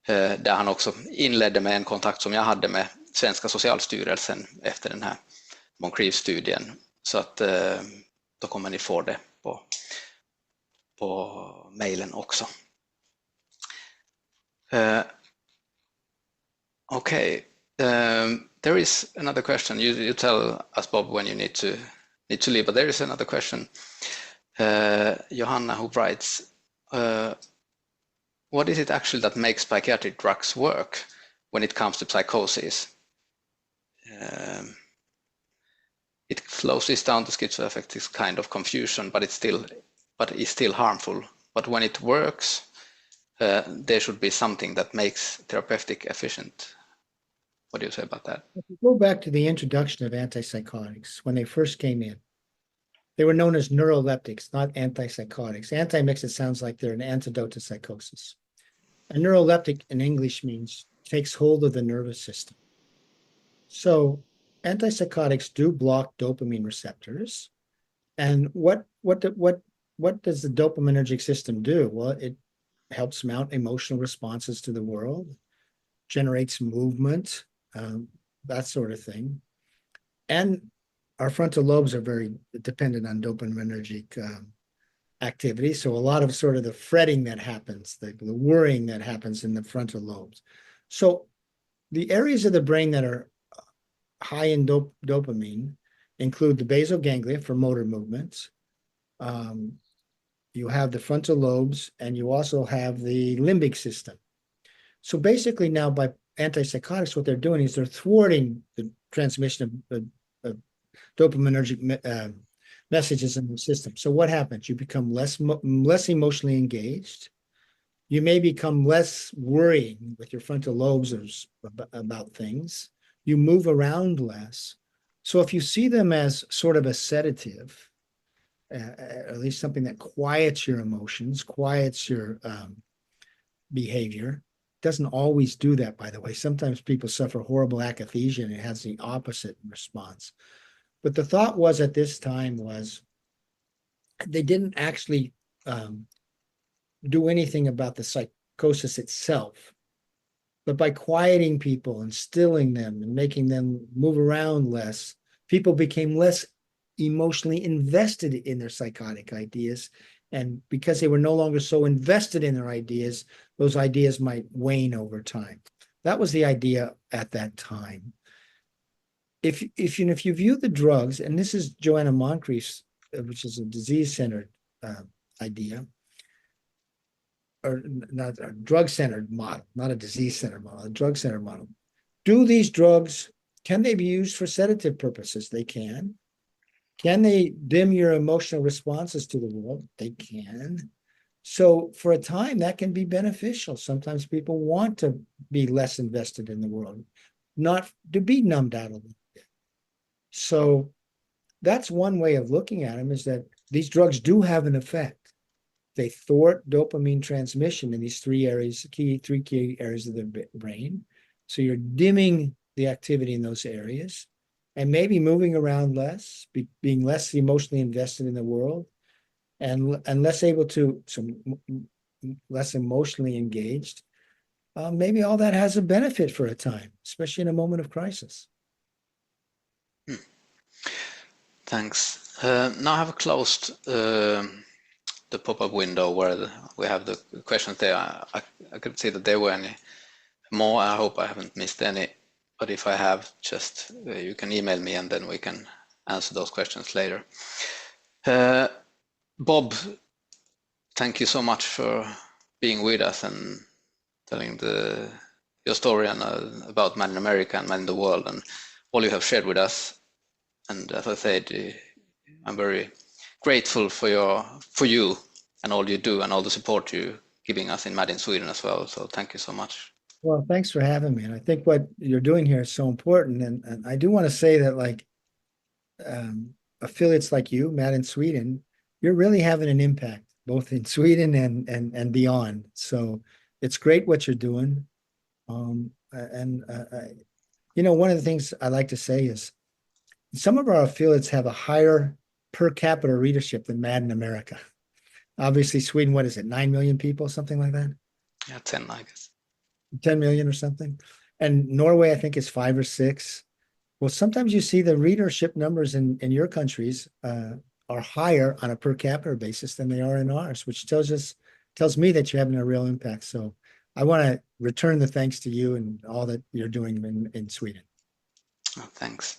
Där han också inledde med en kontakt som jag hade med svenska Socialstyrelsen efter den här Moncrief-studien. Så att då kommer ni få det på mejlen också. Okay, there is another question. You tell us, Bob, when you need to leave, but there is another question. Johanna, who writes, what is it actually that makes psychiatric drugs work when it comes to psychosis? It closes down to schizoaffective kind of confusion, but it's still harmful. But when it works, there should be something that makes therapeutic efficient. What do you say about that? If you go back to the introduction of antipsychotics, when they first came in, they were known as neuroleptics, not antipsychotics. Anti makes it sounds like they're an antidote to psychosis. A neuroleptic in English means takes hold of the nervous system. So antipsychotics do block dopamine receptors. And what does the dopaminergic system do? Well, it helps mount emotional responses to the world, generates movement, that sort of thing. And our frontal lobes are very dependent on dopaminergic activity. So a lot of sort of the fretting that happens, the worrying that happens in the frontal lobes. So the areas of the brain that are high in dopamine include the basal ganglia for motor movements. You have the frontal lobes, and you also have the limbic system. So basically now by antipsychotics, what they're doing is they're thwarting the transmission of dopaminergic messages in the system. So what happens? You become less emotionally engaged. You may become less worrying with your frontal lobes about things. You move around less. So if you see them as sort of a sedative, at least something that quiets your emotions, quiets your behavior, doesn't always do that, by the way. Sometimes people suffer horrible akathisia and it has the opposite response. But the thought was at this time was they didn't actually do anything about the psychosis itself. But by quieting people and stilling them and making them move around less, people became less emotionally invested in their psychotic ideas. And because they were no longer so invested in their ideas, those ideas might wane over time. That was the idea at that time. If you view the drugs, and this is Joanna Moncrief's, which is a disease-centered idea, or not a drug-centered model, not a disease-centered model, a drug-centered model. Do these drugs, can they be used for sedative purposes? They can. Can they dim your emotional responses to the world? They can. So for a time, that can be beneficial. Sometimes people want to be less invested in the world, not to be numbed out a little bit. So that's one way of looking at them, is that these drugs do have an effect. They thwart dopamine transmission in these three key areas of the brain. So you're dimming the activity in those areas and maybe moving around less, being less emotionally invested in the world, and less able to, less emotionally engaged. Maybe all that has a benefit for a time, especially in a moment of crisis. Thanks. Now I have closed the pop-up window where we have the questions there. I could see that there were any more. I hope I haven't missed any, but if I have, just you can email me and then we can answer those questions later. Bob, thank you so much for being with us and telling your story and about Man in America and Man in the World and all you have shared with us. And as I said, I'm very grateful for you and all you do and all the support you're giving us in Mad in Sweden as well. So thank you so much. Well, thanks for having me. And I think what you're doing here is so important. And I do want to say that, like, affiliates like you, Mad in Sweden, you're really having an impact both in Sweden and beyond. So it's great what you're doing. One of the things I like to say is some of our affiliates have a higher per capita readership than Mad in America. Obviously, Sweden, what is it, 9 million people, something like that? Yeah, 10, I guess. 10 million or something. And Norway, I think, is 5 or 6. Well, sometimes you see the readership numbers in your countries are higher on a per capita basis than they are in ours, which tells me that you're having a real impact. So I want to return the thanks to you and all that you're doing in Sweden. Oh, thanks.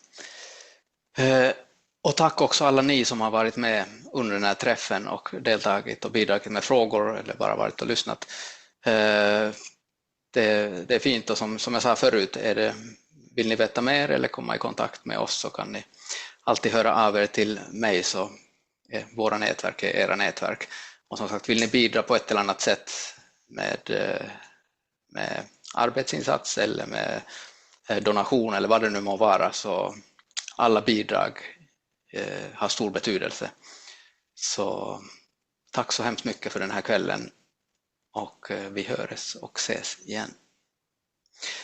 Och tack också alla ni som har varit med under den här träffen och deltagit och bidragit med frågor eller bara varit och lyssnat. Det är fint, och som jag sa förut, vill ni veta mer eller komma i kontakt med oss så kan ni alltid höra av er till mig, så är våra nätverk är era nätverk. Och som sagt, vill ni bidra på ett eller annat sätt med arbetsinsats eller med donation eller vad det nu må vara, så alla bidrag har stor betydelse. Så tack så hemskt mycket för den här kvällen, och vi hörs och ses igen.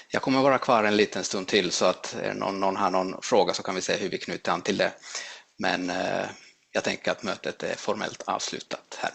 Jag kommer vara kvar en liten stund till, så att någon har någon fråga så kan vi se hur vi knyter an till det. Men jag tänker att mötet är formellt avslutat här.